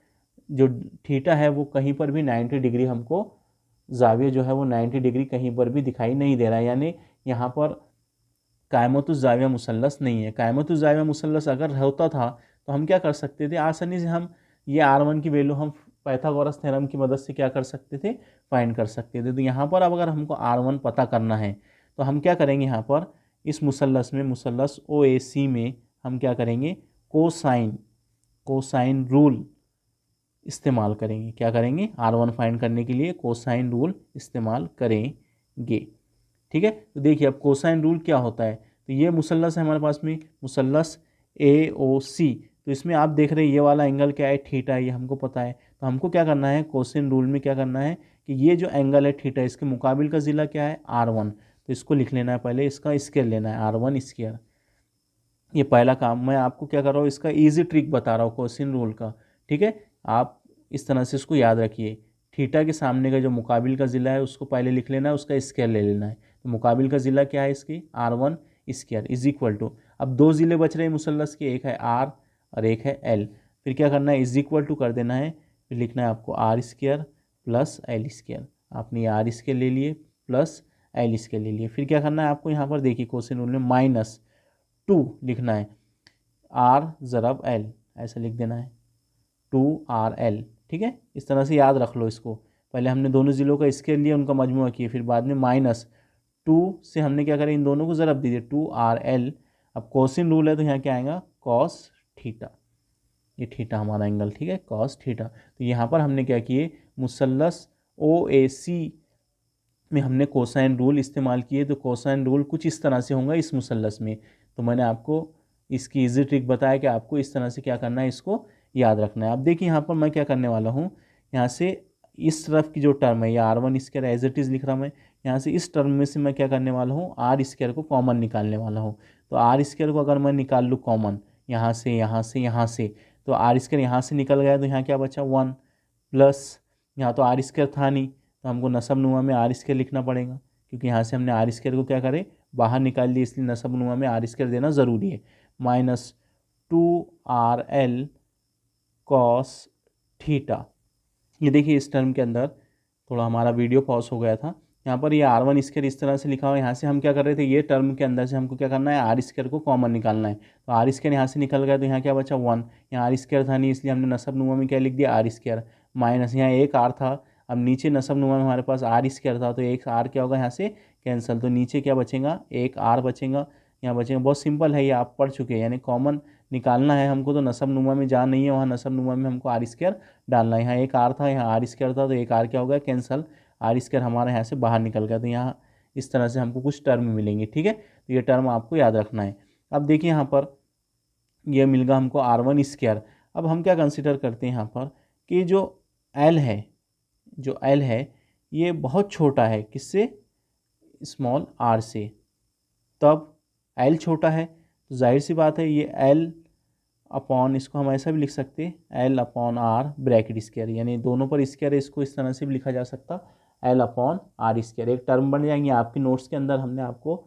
जो थीटा है वो कहीं पर भी 90 डिग्री हमको ज़ाविया जो है वो 90 डिग्री कहीं पर भी दिखाई नहीं दे रहा है। यानी यहाँ पर कायमतुज़ ज़ाविया मुसल्लस नहीं है। कायमतुज़ ज़ाविया मुसल्लस अगर होता था तो हम क्या कर सकते थे, आसानी से हम ये R1 की वैल्यू हम पाइथागोरस थ्योरम की मदद से क्या कर सकते थे, फाइंड कर सकते थे। तो यहाँ पर अब अगर हमको R1 पता करना है तो हम क्या करेंगे, यहाँ पर इस मुसल्लस में, मुसल्लस OAC में हम क्या करेंगे, कोसाइन रूल इस्तेमाल करेंगे। क्या करेंगे, R1 फाइंड करने के लिए कोसाइन रूल इस्तेमाल करेंगे। ठीक है, तो देखिए अब कोसाइन रूल क्या होता है। तो ये मुसल्लस है हमारे पास में, मुसल्लस AOC। तो इसमें आप देख रहे हैं ये वाला एंगल क्या है, थीटा, ये हमको पता है। तो हमको क्या करना है, कोसाइन रूल में क्या करना है कि ये जो एंगल है थीटा, इसके मुकाबिल का ज़िला क्या है, R1। तो इसको लिख लेना है पहले, इसका स्क्वायर लेना है, R1 स्क्वायर। ये पहला काम। मैं आपको क्या कर रहा हूँ, इसका ईजी ट्रिक बता रहा हूँ कोसाइन रूल का। ठीक है, आप इस तरह से इसको याद रखिए, थीटा के सामने का जो मुकाबिल का ज़िला है उसको पहले लिख लेना है, उसका स्क्वायर ले लेना है। तो मुकाबिल का ज़िला क्या है इसकी, R1 square is equal to, अब दो ज़िले बच रहे हैं मुसल्लस के, एक है R और एक है L। फिर क्या करना है, इज इक्वल टू कर देना है, फिर लिखना है आपको R square plus L square. आपने ये R स्क्वायर ले लिए प्लस L स्क्वायर ले लिए। फिर क्या करना है आपको, यहाँ पर देखिए कोसाइन रूल में -2 लिखना है, R ज़रब L ऐसा लिख देना है, 2RL। ठीक है, इस तरह से याद रख लो इसको। पहले हमने दोनों ज़िलों का स्क्वायर लिया, उनका मजमूआ किए, फिर बाद में -2 से हमने क्या करें, इन दोनों को ज़रब दीजिए, 2RL। अब कोसाइन रूल है तो यहाँ क्या आएगा, कॉस थीटा। ये थीटा हमारा एंगल, ठीक है, कॉस थीटा। तो यहाँ पर हमने क्या किए, मुसल्लस OAC में हमने कोसाइन रूल इस्तेमाल किए। तो कोसाइन रूल कुछ इस तरह से होगा इस मुसल्लस में। तो मैंने आपको इसकी इजी ट्रिक बताया कि आपको इस तरह से क्या करना है, इसको याद रखना है। अब देखिए यहाँ पर मैं क्या करने वाला हूँ, यहाँ से इस तरफ की जो टर्म है, ये R1 square as it is लिख रहा मैं, यहाँ से इस टर्म में से मैं क्या करने वाला हूँ, R स्क्वायर को कॉमन निकालने वाला हूँ। तो R स्क्वायर को अगर मैं निकाल लूँ कॉमन, यहाँ से यहाँ से यहाँ से, तो R स्क्वायर यहाँ से निकल गया, तो यहाँ क्या बचा 1 प्लस, यहाँ तो R स्क्वायर था नहीं, तो हमको नसब नुमा में R स्क्वायर लिखना पड़ेगा, क्योंकि यहाँ से हमने R स्क्वायर को क्या करे, बाहर निकाल लिया, इसलिए नसब नुमा में R स्क्वायर देना ज़रूरी है। -2RL cos theta. ये देखिए इस टर्म के अंदर थोड़ा हमारा वीडियो पॉज हो गया था, यहाँ पर ये R1 स्क्वायर इस तरह से लिखा हुआ है। यहाँ से हम क्या कर रहे थे, ये टर्म के अंदर से हमको क्या करना है, R स्क्वायर को कॉमन निकालना है। तो R स्क्वायर यहाँ से निकल गया, तो यहाँ क्या बचा 1, यहाँ R स्क्वायर था नहीं, इसलिए हमने नसब नुमा में क्या लिख दिया, R स्क्वायर, माइनस यहाँ एक R था, अब नीचे नसब नुमा में हमारे पास R स्क्वायर था, तो एक R क्या होगा यहाँ से कैंसिल, तो नीचे क्या बचेगा, एक R बचेगा, यहाँ बचेगा। बहुत सिंपल है, ये आप पढ़ चुके हैं, यानी कॉमन निकालना है हमको, तो नसब नुमा में जहाँ नहीं है वहाँ नसब नुमा में हमको R स्क्वायर डालना है। यहाँ एक R था, यहाँ R स्क्वायर था, तो एक R क्या होगा कैंसल, R स्क्वायर हमारा यहाँ से बाहर निकल गया। तो यहाँ इस तरह से हमको कुछ टर्म मिलेंगे। ठीक है, तो ये टर्म आपको याद रखना है। अब देखिए यहाँ पर ये मिल गया हमको R1 स्क्वायर। अब हम क्या कंसिडर करते हैं यहाँ पर कि जो L है, जो L है ये बहुत छोटा है, किससे, स्मॉल r से। तब L छोटा है तो जाहिर सी बात है ये एल अपॉन, इसको हम ऐसा भी लिख सकते हैं L upon R bracket square, यानी दोनों पर स्क्वायर है, इसको इस तरह से भी लिखा जा सकता एल अपॉन आर स्क्वायर। एक टर्म बन जाएंगे आपके नोट्स के अंदर, हमने आपको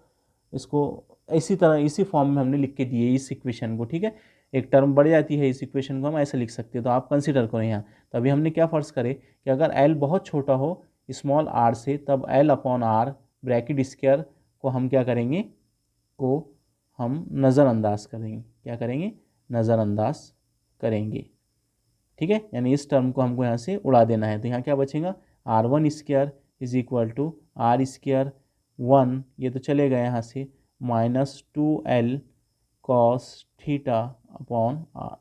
इसको इसी तरह इसी फॉर्म में हमने लिख के दिए इस इक्वेशन को, ठीक है। एक टर्म बढ़ जाती है, इस इक्वेशन को हम ऐसे लिख सकते हैं, तो आप कंसिडर करें यहाँ। तो अभी हमने क्या फ़र्ज़ करे कि अगर एल बहुत छोटा हो स्मॉल आर से, तब L upon R bracket square को हम क्या करेंगे, को हम नज़रअंदाज करेंगे। क्या करेंगे, नज़रअंदाज करेंगे, ठीक है। यानी इस टर्म को हमको यहाँ से उड़ा देना है। तो यहाँ क्या बचेगा, R one square is equal to R square 1, ये तो चले गए यहाँ से, minus 2l cos theta upon R.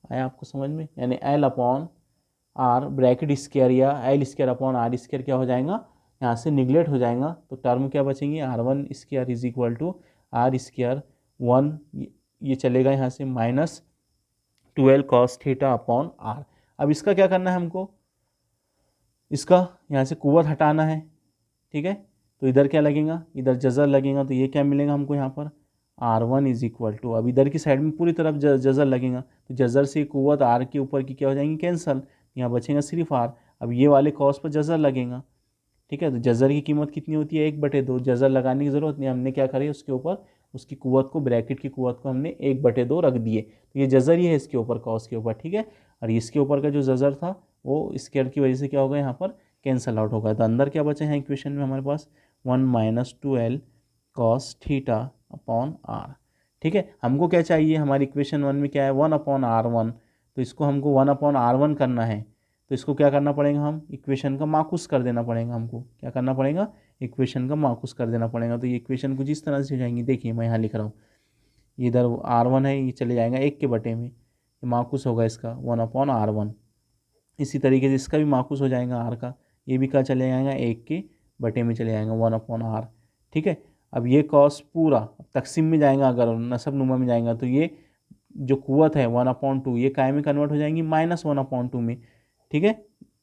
आया आपको समझ में, यानी L upon R bracket square या L square upon R square क्या हो जाएगा, यहाँ से निगलेक्ट हो जाएगा। तो टर्म क्या बचेंगे, R one square is equal to R square 1, ये चलेगा यहाँ से, minus 12 cos theta upon R. अब इसका क्या करना है हमको, इसका यहाँ से कुव्वत हटाना है, ठीक है। तो इधर क्या लगेगा, इधर जज़र लगेगा, तो ये क्या मिलेगा हमको यहाँ पर, R one is equal to, अब इधर की साइड में पूरी तरफ जज़र लगेगा, तो जज़र से कुव्वत आर के ऊपर की क्या हो जाएंगी, कैंसल, यहाँ बचेगा सिर्फ आर। अब ये वाले कॉस पर जज़र लगेगा, ठीक है। तो जज़र की कीमत कितनी होती है, 1/2, जज़र लगाने की ज़रूरत नहीं, हमने क्या करी उसके ऊपर उसकी कुव्वत को, ब्रैकेट की कुव्वत को हमने 1/2 रख दिए, तो ये जज़र ही है इसके ऊपर, कॉस के ऊपर, ठीक है। और इसके ऊपर का जो जज़र था वो स्क्वायर की वजह से क्या होगा, यहाँ पर कैंसल आउट होगा। तो अंदर क्या बचे हैं इक्वेशन में हमारे पास, 1 minus 2l cos theta upon R, ठीक है। हमको क्या चाहिए, हमारी इक्वेशन 1 में क्या है, 1 अपॉन R1, तो इसको हमको 1 अपॉन R1 करना है। तो इसको क्या करना पड़ेगा, हम इक्वेशन का माकूस कर देना पड़ेगा, हमको क्या करना पड़ेगा, इक्वेशन का माकूस कर देना पड़ेगा। तो ये इक्वेशन कुछ इस तरह से हो जाएंगी, देखिए मैं यहाँ लिख रहा हूँ, इधर R1 है, ये चले जाएगा 1 के बटे में, ये माकूस होगा इसका 1 अपॉन R1। इसी तरीके से इसका भी माकूस हो जाएगा आर का, ये भी क्या चले जाएगा 1 के बटे में चले जाएगा 1 अपॉन आर, ठीक है। अब ये कॉस पूरा तकसीम में जाएगा, अगर नसब नुमा में जाएगा, तो ये जो कुव्वत है 1/2 ये काय में कन्वर्ट हो जाएंगी -1/2 में, ठीक है।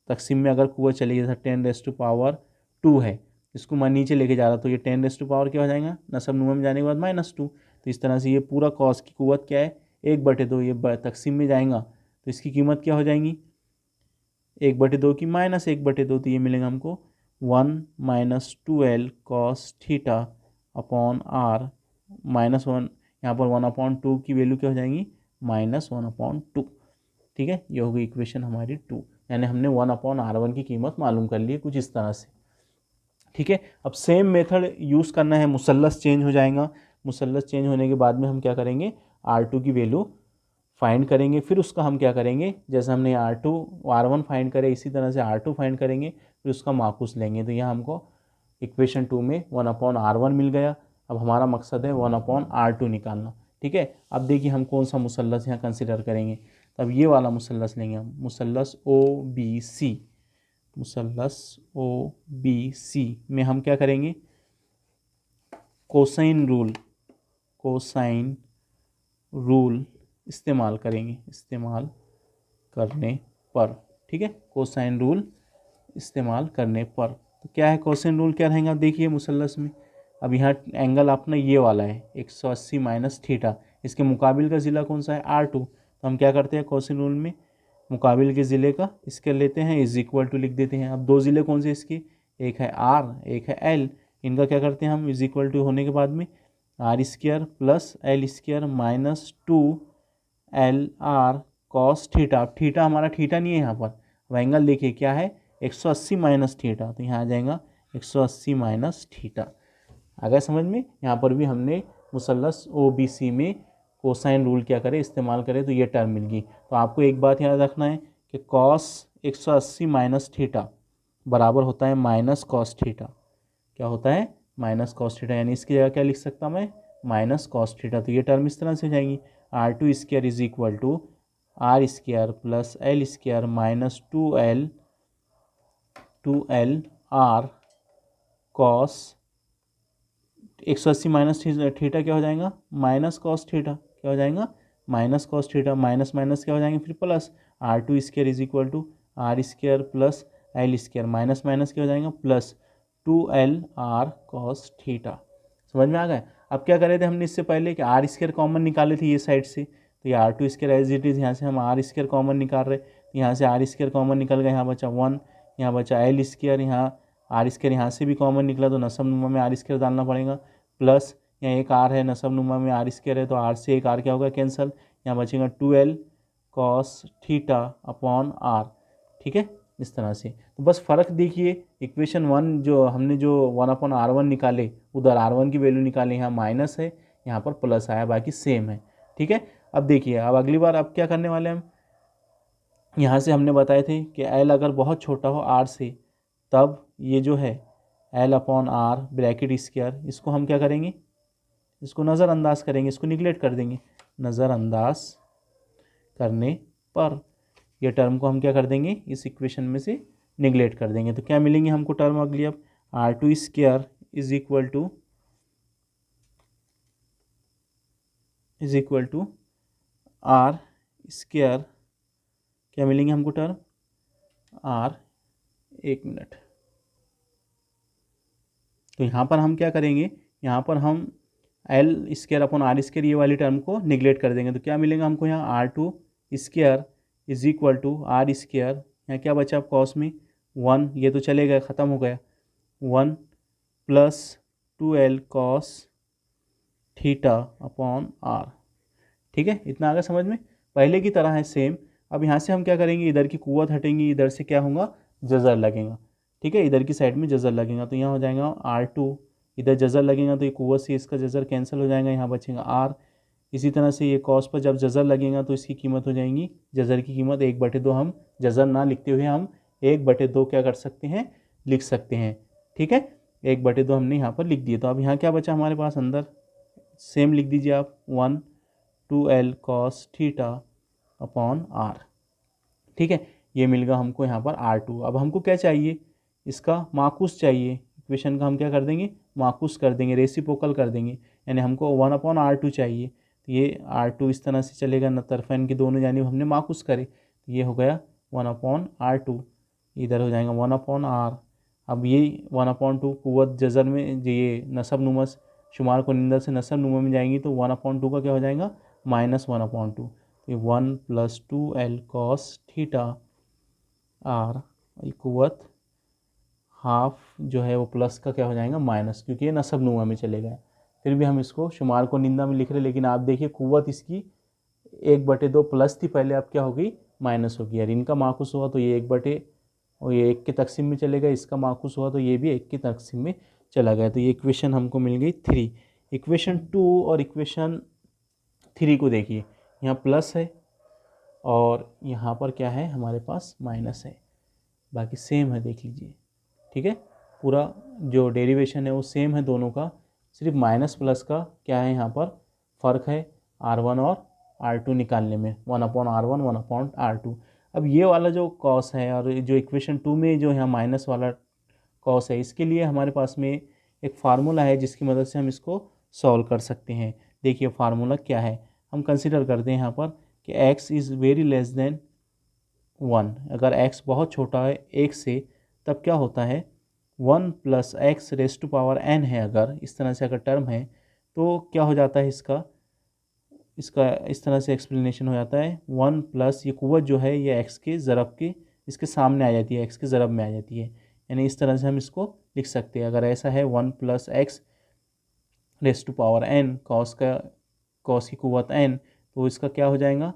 तकसीम में अगर कुव्वत चली, जैसा 10⁻² है, इसको मैं नीचे लेके जा रहा, तो ये 10⁻² क्या हो जाएगा, नसब नुमा में जाने के बाद -2। तो इस तरह से ये पूरा कॉस की कुव्वत क्या है, 1/2, ये तकसीम में जाएगा, तो इसकी कीमत क्या हो जाएंगी, 1/2 की -1/2, तो ये मिलेगा हमको 1 minus 2l cos theta upon R, -1, यहाँ पर 1/2 की वैल्यू क्या हो जाएंगी, -1/2, ठीक है। ये होगी इक्वेशन हमारी 2, यानी हमने 1/R1 की कीमत मालूम कर ली है कुछ इस तरह से, ठीक है। अब सेम मेथड यूज़ करना है, मुसल्लस चेंज हो जाएगा, मुसल्लस चेंज होने के बाद में हम क्या करेंगे, R2 की वैल्यू फाइंड करेंगे, फिर उसका हम क्या करेंगे, जैसे हमने R1 फाइंड करे, इसी तरह से R2 फाइंड करेंगे, फिर उसका माकूस लेंगे। तो यहाँ हमको इक्वेशन 2 में 1/R1 मिल गया। अब हमारा मकसद है 1/R2 निकालना, ठीक है। अब देखिए हम कौन सा मुसल्लस यहाँ कंसिडर करेंगे, तो अब ये वाला मुसल्लस लेंगे हम, मुसल्लस OBC। मुसल्लस OBC में हम क्या करेंगे, कोसाइन रूल इस्तेमाल करेंगे, इस्तेमाल करने पर, ठीक है, कोसाइन रूल इस्तेमाल करने पर। तो क्या है कोसाइन रूल, क्या रहेगा, देखिए मुसल्लस में, अब यहाँ एंगल अपना ये वाला है 180 माइनस थीटा, इसके मुकाबिल का ज़िला कौन सा है, R2। तो हम क्या करते हैं, कोसाइन रूल में मुकाबिल के ज़िले का इसके लेते हैं, इज इक्वल टू लिख देते हैं। अब दो ज़िले कौन से इसके, एक है R, एक है L, इनका क्या करते हैं हम, इज इक्वल टू होने के बाद में R² plus L² minus 2LR cos theta. Theta हमारा थीटा नहीं है यहाँ पर, अब एंगल देखिए क्या है, 180 माइनस थीटा, तो यहाँ आ जाएगा 180 माइनस थीटा। अगर समझ में, यहाँ पर भी हमने मुसल्लस OBC में कोसाइन रूल क्या करें, इस्तेमाल करें, तो ये टर्म मिल गई। तो आपको एक बात याद रखना है कि कॉस 180 माइनस थीटा बराबर होता है माइनस कॉस थीटा। क्या होता है, माइनस कॉस थीटा, यानी इसकी जगह क्या लिख सकता मैं, माइनस कॉस थीटा। तो ये टर्म इस तरह से हो जाएंगी, R2² is equal to R² plus L² minus 2LR cos 180 minus theta क्या हो जाएगा, माइनस कॉस थीटा, क्या हो जाएगा, minus cos theta, minus minus क्या हो जाएंगे फिर plus, R2² is equal to R² plus L², minus minus क्या हो जाएगा प्लस 2LR कॉस थीटा। समझ में आ गया। अब क्या करे थे हमने इससे पहले कि आर स्क्वायर कॉमन निकाले थे ये साइड से, तो ये R two square as it is, यहाँ से हम आर स्क्वायर कॉमन निकाल रहे, तो यहाँ से आर स्क्वायर कॉमन निकल गया, यहाँ बचा 1, यहाँ बचा एल स्क्वायर, यहाँ आर स्क्वायर यहाँ से भी कॉमन निकला तो नसब नुमा में आर स्क्वायर डालना पड़ेगा, प्लस यहाँ एक आर है, नसब नुमा में आर स्क्वायर है, तो आर से एक आर क्या होगा कैंसल, यहाँ बचेगा 2l cos theta upon R. ठीक है, इस तरह से। तो बस फ़र्क देखिए, इक्वेशन 1 जो हमने जो 1/r1 निकाले, उधर r1 की वैल्यू निकाले, यहाँ माइनस है, यहाँ पर प्लस आया, बाकी सेम है। ठीक है, अब देखिए, अब अगली बार अब क्या करने वाले हम, यहाँ से हमने बताए थे कि l अगर बहुत छोटा हो r से, तब ये जो है l/r ब्रैकेट स्क्वायर, इसको हम क्या करेंगे, इसको नज़रअंदाज करेंगे, इसको निगलेक्ट कर देंगे। नज़रअंदाज करने पर ये टर्म को हम क्या कर देंगे, इस इक्वेशन में से निगलेक्ट कर देंगे। तो क्या मिलेंगे हमको टर्म अगली, अब r2 square is equal to r square, क्या मिलेंगे हमको टर्म r, एक मिनट, तो यहाँ पर हम क्या करेंगे, यहाँ पर हम L square upon R square ये वाली टर्म को निगलेक्ट कर देंगे। तो क्या मिलेगा हमको यहाँ r2 square is equal to R square, यहाँ क्या बचा अब कॉस में 1, ये तो चले गए, ख़त्म हो गया, 1 plus 2l cos theta upon R. ठीक है, इतना आगे समझ में, पहले की तरह है सेम। अब यहाँ से हम क्या करेंगे, इधर की कुव्वत हटेंगी, इधर से क्या होगा, जज़र लगेगा। ठीक है, इधर की साइड में जज़र लगेगा, तो यहाँ हो जाएगा r2, इधर जज़र लगेगा तो ये कुव्वत से इसका जज़र कैंसिल हो जाएगा, यहाँ बचेगा r। इसी तरह से ये कॉस पर जब जज़र लगेगा तो इसकी कीमत हो जाएंगी, जज़र की कीमत 1/2, हम जज़र ना लिखते हुए हम 1/2 क्या कर सकते हैं, लिख सकते हैं। ठीक है, 1/2 हमने यहाँ पर लिख दिए। तो अब यहाँ क्या बचा हमारे पास, अंदर सेम लिख दीजिए आप, 1 2l cos theta upon R. ठीक है, ये मिल गया हमको यहाँ पर r2। अब हमको क्या चाहिए, इसका माकूस चाहिए, इक्वेशन का हम क्या कर देंगे, माकूस कर देंगे, रेसिप्रोकल कर देंगे, यानी हमको 1/r2 चाहिए। तो ये r2 इस तरह से चलेगा, न तरफैन की दोनों जानिब हमने माकूस करे, तो ये हो गया 1/r2, इधर हो जाएगा 1/r। अब ये 1/2 कुव्वत जज़र में जो ये नसब नुमा शुमार को निंदा से नसब नुमा में जाएंगी, तो 1/2 का क्या हो जाएगा, -1/2। तो 1 + 2l कॉस थीटा आर कुव्वत हाफ जो है वो प्लस का क्या हो जाएगा, माइनस, क्योंकि ये नसब नुमा में चले गए। फिर भी हम इसको शुमार को निंदा में लिख रहे, लेकिन आप देखिए कुव्वत इसकी 1/2 प्लस थी पहले, अब क्या हो गई, माइनस हो गई। यार इनका माकूस हुआ तो ये 1 और ये 1 के तकसीम में चले गए, इसका माकूस हुआ तो ये भी 1 के तकसीम में चला गया। तो ये इक्वेशन हमको मिल गई 3। इक्वेशन 2 और इक्वेशन 3 को देखिए, यहाँ प्लस है और यहाँ पर क्या है हमारे पास, माइनस है, बाकी सेम है, देख लीजिए। ठीक है, पूरा जो डेरिवेशन है वो सेम है दोनों का, सिर्फ माइनस प्लस का क्या है यहाँ पर फ़र्क है, r1 और r2 निकालने में, 1/r1 1/r2। अब ये वाला जो कॉस है और जो इक्वेशन 2 में जो यहाँ माइनस वाला कॉस है, इसके लिए हमारे पास में एक फार्मूला है जिसकी मदद से हम इसको सॉल्व कर सकते हैं। देखिए फार्मूला क्या है, हम कंसिडर करते हैं यहाँ पर कि x is very less than 1। अगर x बहुत छोटा है 1 से, तब क्या होता है, 1 + x raise to power n है, अगर इस तरह से अगर टर्म है तो क्या हो जाता है, इसका इस तरह से एक्सप्लेनेशन हो जाता है, 1 प्लस ये कुव्वत जो है ये x के ज़रब के इसके सामने आ जाती है, x के ज़रब में आ जाती है, यानी इस तरह से हम इसको लिख सकते हैं। अगर ऐसा है 1 + x raise to power n, cos की कुव्वत n, तो इसका क्या हो जाएगा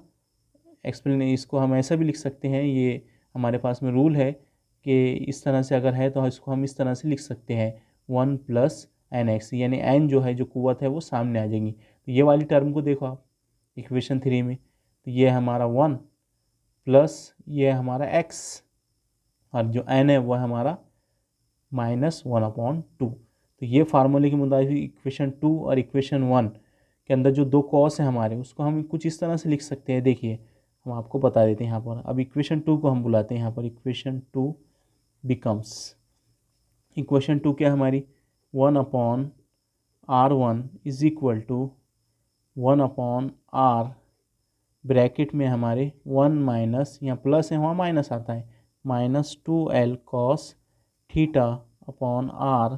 इसको हम ऐसा भी लिख सकते हैं, ये हमारे पास में रूल है कि इस तरह से अगर है तो इसको हम इस तरह से लिख सकते हैं, 1 + nx, यानी n जो है जो कुव्वत है वो सामने आ जाएंगी। तो ये वाली टर्म को देखो आप इक्वेशन 3 में, तो ये हमारा 1 प्लस ये हमारा x और जो n है वह हमारा -1/2। तो ये फार्मूले के मुताबिक इक्वेशन 2 और इक्वेशन 1 के अंदर जो दो कॉस है हमारे, उसको हम कुछ इस तरह से लिख सकते हैं। देखिए हम आपको बता देते हैं यहाँ पर, अब इक्वेशन 2 को हम बुलाते हैं यहाँ पर, इक्वेशन 2 बिकम्स, इक्वेशन 2 क्या है हमारी, 1/r1 is equal to 1/r bracket में हमारे 1 माइनस, यहाँ प्लस है वहाँ माइनस आता है, -2l cos theta upon r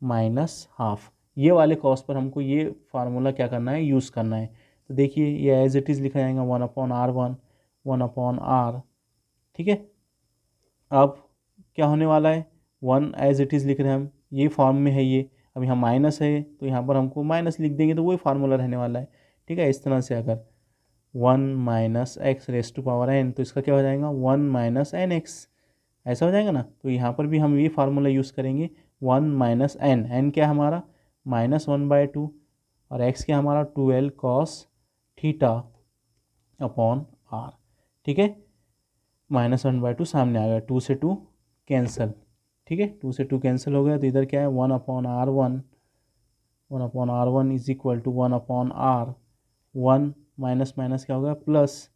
-1/2। ये वाले कॉस पर हमको ये फार्मूला क्या करना है, यूज़ करना है। तो देखिए ये एज इट इज़ लिखा जाएगा 1/r1 1/r, ठीक है। अब क्या होने वाला है, 1 एज इट इज़ लिख रहे हैं हम, ये फॉर्म में है ये। अब यहाँ माइनस है तो यहाँ पर हमको माइनस लिख देंगे तो वही फार्मूला रहने वाला है, ठीक है। इस तरह से अगर 1 - x⁻n तो इसका क्या हो जाएगा 1 - nx, ऐसा हो जाएगा ना। तो यहाँ पर भी हम ये फार्मूला यूज़ करेंगे 1 - n, n क्या है हमारा -1/2 और x क्या हमारा 2l cos θ/r, ठीक है। -1/2 सामने आ गया, 2 से 2 कैंसिल, ठीक है। 2 से 2 कैंसिल हो गया तो इधर क्या है 1/r1 is equal to 1/r, 1 minus minus क्या होगा प्लस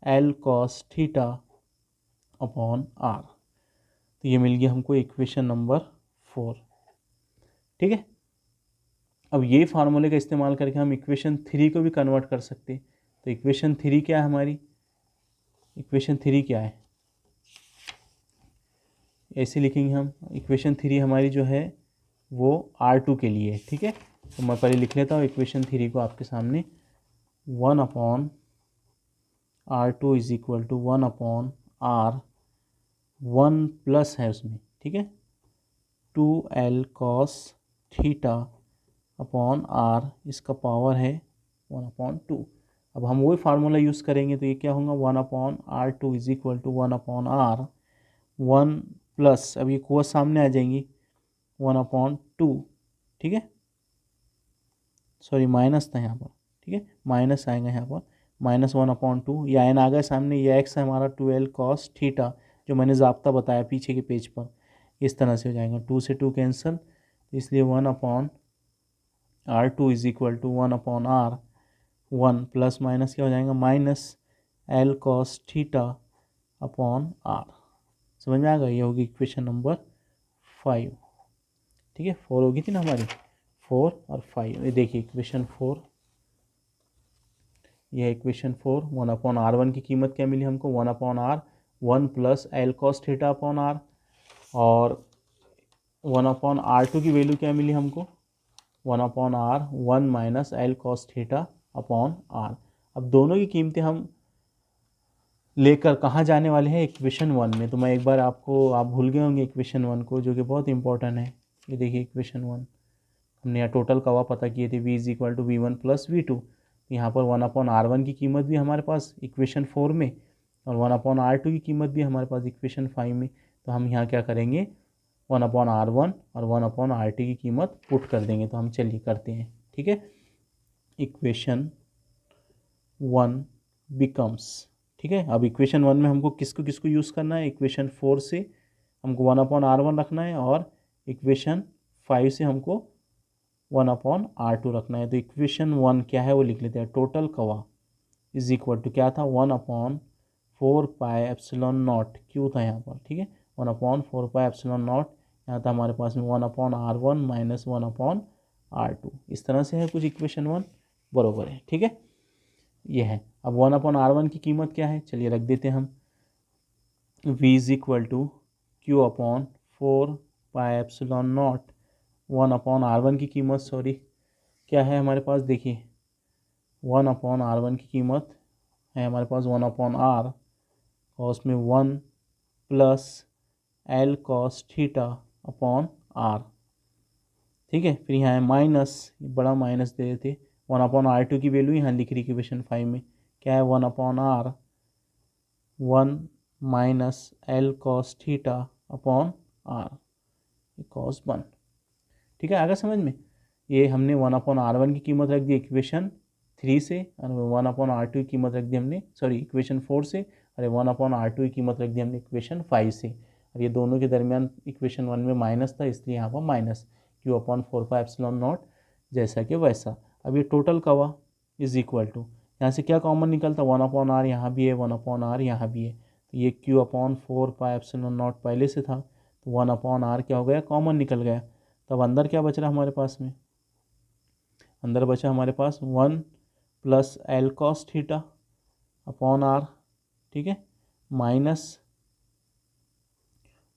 l cos θ/r। तो ये मिल गया हमको इक्वेशन नंबर 4, ठीक है। अब ये फार्मूले का इस्तेमाल करके हम इक्वेशन 3 को भी कन्वर्ट कर सकते। तो इक्वेशन 3 क्या है हमारी, इक्वेशन 3 क्या है, ऐसे लिखेंगे हम। इक्वेशन 3 हमारी जो है वो R2 के लिए है, ठीक है। तो मैं पहले लिख लेता हूँ इक्वेशन 3 को आपके सामने। 1/R2 is equal to 1/R, 1 plus है उसमें, ठीक है, 2l cos θ/r, इसका पावर है 1/2। अब हम वही फार्मूला यूज़ करेंगे तो ये क्या होगा 1/R2 is equal to 1/r, 1 plus, अब ये कोस सामने आ जाएंगी 1/2, ठीक है। सॉरी माइनस था यहाँ पर, ठीक है, माइनस आएगा यहाँ पर -1/2, या एन आ गया सामने, या एक्स है हमारा 2l cos θ, जो मैंने ज़ाब्ता बताया पीछे के पेज पर, इस तरह से हो जाएगा। 2 से 2 कैंसिल, इसलिए 1/R2 is equal to 1/r, 1 plus minus क्या हो जाएगा -l cos θ/r। समझ में आ गया, ये होगी इक्वेशन नंबर 5, ठीक है। 4 होगी थी ना हमारी, 4 और 5। ये देखिए इक्वेशन 4, यह इक्वेशन 4। 1/r1 की कीमत क्या मिली हमको 1/r, 1 plus l cos θ/r, और 1/r2 की वैल्यू क्या मिली हमको 1/r, 1 minus l cos θ/r। अब दोनों की कीमतें हम लेकर कहाँ जाने वाले हैं, इक्वेशन 1 में। तो मैं एक बार आपको, आप भूल गए होंगे इक्वेशन 1 को, जो कि बहुत इंपॉर्टेंट है। ये देखिए इक्वेशन 1, हमने यहाँ टोटल कवा पता किए थे, v is equal to v1 plus v2। यहाँ पर 1/r1 की कीमत भी हमारे पास इक्वेशन 4 में, और 1/r2 की कीमत भी हमारे पास इक्वेशन 5 में। तो हम यहाँ क्या करेंगे 1/r1 और 1/r2 की कीमत पुट कर देंगे। तो हम चलिए करते हैं, ठीक है। इक्वेशन 1 बिकम्स, ठीक है। अब इक्वेशन 1 में हमको किसको किसको यूज़ करना है, इक्वेशन 4 से हमको 1/r1 रखना है, और इक्वेशन 5 से हमको 1/r2 रखना है। तो इक्वेशन 1 क्या है वो लिख लेते हैं, टोटल कवा इज इक्वल टू क्या था 1/4πε0, क्यू था यहाँ पर, ठीक है, 1/4πε0। यहाँ था हमारे पास में 1/r1 माइनस 1/r2, इस तरह से है कुछ इक्वेशन 1, बरोबर है, ठीक है। ये है। अब 1/r1 की कीमत क्या है, चलिए रख देते हैं हम, v is equal to q/4πε0। 1/r1 की कीमत, सॉरी क्या है हमारे पास, देखिए 1/r1 की कीमत है हमारे पास 1/r, और उसमें 1 प्लस l cos θ/r, ठीक है। फिर यहाँ है माइनस, बड़ा माइनस दे देते, 1/r2 की वैल्यू यहाँ लिख रही इक्वेशन 5 में, क्या है 1/r, 1 minus l cos θ/r, cos 1, ठीक है। आगे समझ में, ये हमने 1/r1 की कीमत रख दी इक्वेशन 3 से, और 1/r2 की कीमत रख दी हमने, सॉरी इक्वेशन 4 से, अरे 1/r2 की कीमत रख दी हमने इक्वेशन 5 से। और ये दोनों के दरमियान इक्वेशन 1 में माइनस था, इसलिए यहाँ पर माइनस q/4πε0, जैसा कि वैसा। अब ये टोटल कवा इज इक्वल टू, यहाँ से क्या कॉमन निकलता 1/r, यहाँ भी है 1/r, यहाँ भी है, तो ये q/4πε0 पहले से था, तो 1/r क्या हो गया कॉमन निकल गया। तब अंदर क्या बच रहा हमारे पास में, अंदर बचा हमारे पास 1 प्लस l cos θ/r, ठीक है, minus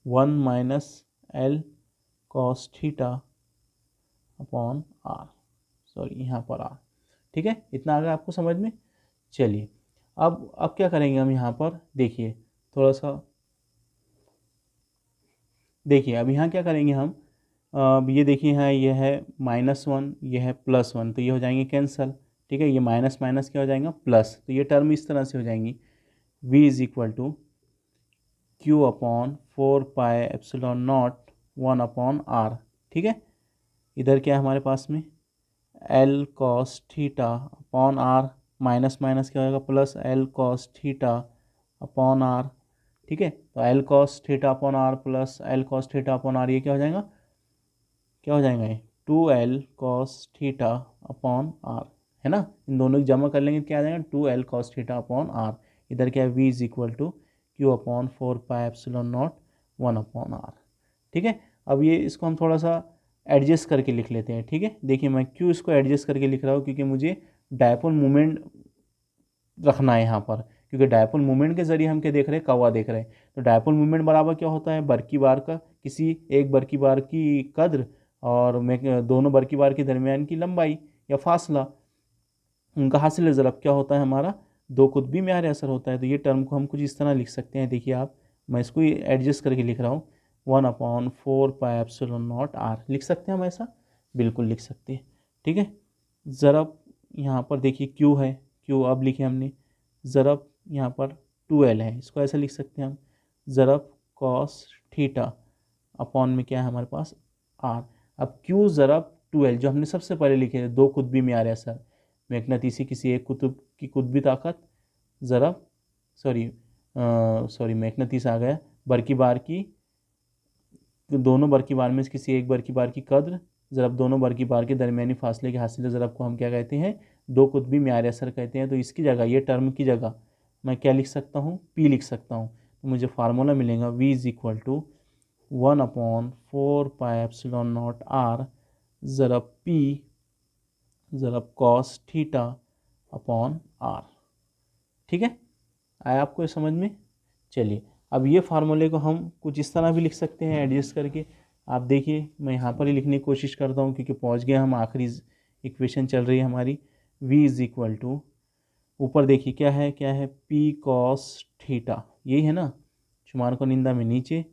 1 minus l cos θ/r, upon R, sorry यहाँ पर आर। ठीक है, इतना आ गया आपको समझ में। चलिए अब क्या करेंगे हम यहाँ पर, देखिए थोड़ा सा देखिए, अब यहाँ क्या करेंगे हम, अब ये देखिए यहाँ ये है -1, ये है +1, तो ये हो जाएंगे कैंसल। ठीक है, ये माइनस माइनस क्या हो जाएगा प्लस, तो ये टर्म इस तरह से हो जाएंगी, v is equal to q upon 4πε0 1 upon R. ठीक है, इधर क्या है हमारे पास में L cos theta upon R, minus minus क्या होगा plus L cos theta upon R. ठीक है, तो L cos theta upon R plus L cos theta upon R, ये क्या हो जाएगा, क्या हो जाएगा ये 2L cos theta upon are, है ना। इन दोनों की जमा कर लेंगे क्या आ जाएगा 2L cos theta upon are. इधर क्या है v is equal to q upon 4πε0 1 upon R. ठीक है, अब ये इसको हम थोड़ा सा एडजस्ट करके लिख लेते हैं। ठीक है, देखिए मैं क्यों इसको एडजस्ट करके लिख रहा हूँ, क्योंकि मुझे डायपोल मोमेंट रखना है यहाँ पर, क्योंकि डायपोल मोमेंट के जरिए हम क्या देख रहे हैं, कवा देख रहे हैं। तो डायपोल मोमेंट बराबर क्या होता है, बरकी बार का किसी एक बरकी बार की कद्र और दोनों बरकी बार के दरमियान की लंबाई या फासला, उनका हासिल ज़रब क्या होता है हमारा, दो कुतबी में असर होता है। तो ये टर्म को हम कुछ इस तरह लिख सकते हैं, देखिए आप, मैं इसको एडजस्ट करके लिख रहा हूँ 1/4πε0 आर, लिख सकते हैं हम ऐसा, बिल्कुल लिख सकते हैं। ठीक है, ज़रब यहाँ पर देखिए क्यू है, क्यू अब लिखे हमने, ज़रब यहाँ पर 2L है, इसको ऐसा लिख सकते हैं हम, ज़रब कॉस थीटा अपॉन में क्या है हमारे पास आर। अब क्यू ज़रब 2L जो हमने सबसे पहले लिखे थे, दो कुतबी में असर, मैग्नेटिसी किसी एक कुतुब की कुतबी ताकत ज़रब सॉरी मैग्नेटिस आ गया, बरकी बार की, दोनों बरकी बार में से किसी एक बरकी बार की कद्र ज़रब दोनों बरकी बार के दरमियानी फासले के हासिल ज़रब को हम क्या कहते हैं, दो कुतबी में असर कहते हैं। तो इसकी जगह, ये टर्म की जगह मैं क्या लिख सकता हूँ, P लिख सकता हूँ। तो मुझे फार्मूला मिलेगा v is equal to 1/4πε0 R ज़रब P ज़रब कॉस थीटा अपॉन आर। ठीक है, आया आपको ये समझ में। चलिए अब ये फार्मूले को हम कुछ इस तरह भी लिख सकते हैं एडजस्ट करके। आप देखिए मैं यहाँ पर ही लिखने की कोशिश करता हूँ, क्योंकि पहुँच गए हम, आखिरी इक्वेशन चल रही है हमारी। v इज इक्वल टू, ऊपर देखिए क्या है p कॉस थीटा, यही है ना, शुमार को निंदा में नीचे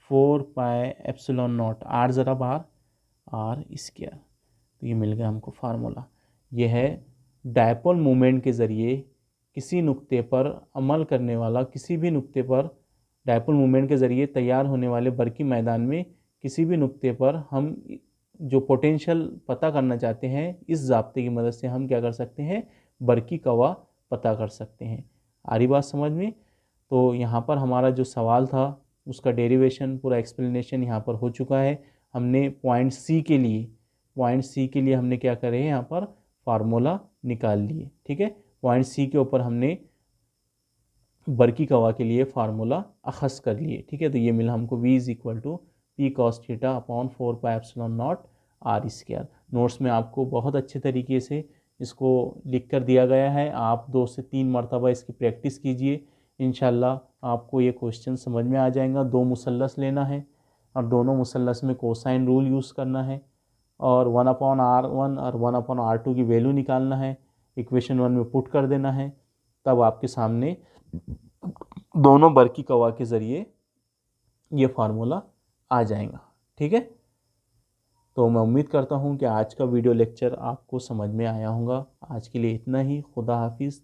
4πε0 आर ज़रब आर स्क्वायर। तो ये मिल गया हमको फार्मूला। यह है डायपोल मोमेंट के ज़रिए किसी नुक्ते पर अमल करने वाला, किसी भी नुक्ते पर डायपोल मोमेंट के ज़रिए तैयार होने वाले बरकी मैदान में किसी भी नुक्ते पर हम जो पोटेंशियल पता करना चाहते हैं, इस ज़ाब्ते की मदद से हम क्या कर सकते हैं, बरकी कवा पता कर सकते हैं। आ रही बात समझ में। तो यहाँ पर हमारा जो सवाल था उसका डेरिवेशन पूरा एक्सप्लेनेशन यहाँ पर हो चुका है। हमने पॉइंट सी के लिए हमने क्या करे हैं, यहाँ पर फार्मूला निकाल लिए। ठीक है, पॉइंट सी के ऊपर हमने बरकी कवा के लिए फार्मूला अखज़ कर लिए। ठीक है, तो ये मिला हमको v is equal to P cos theta upon 4πε0 R square. Notes में आपको बहुत अच्छे तरीके से इसको लिख कर दिया गया है, आप 2 से 3 मरतबा इसकी प्रैक्टिस कीजिए, इंशाल्लाह आपको ये क्वेश्चन समझ में आ जाएगा। 2 मुसल्लस लेना है और दोनों मुसल्लस में कोसाइन रूल यूज़ करना है, और 1/r1 और 1/r2 की वैल्यू निकालना है, इक्वेशन 1 में पुट कर देना है, तब आपके सामने दोनों बरकी कवा के ज़रिए ये फार्मूला आ जाएगा। ठीक है, तो मैं उम्मीद करता हूँ कि आज का वीडियो लेक्चर आपको समझ में आया होगा। आज के लिए इतना ही, खुदा हाफिज़।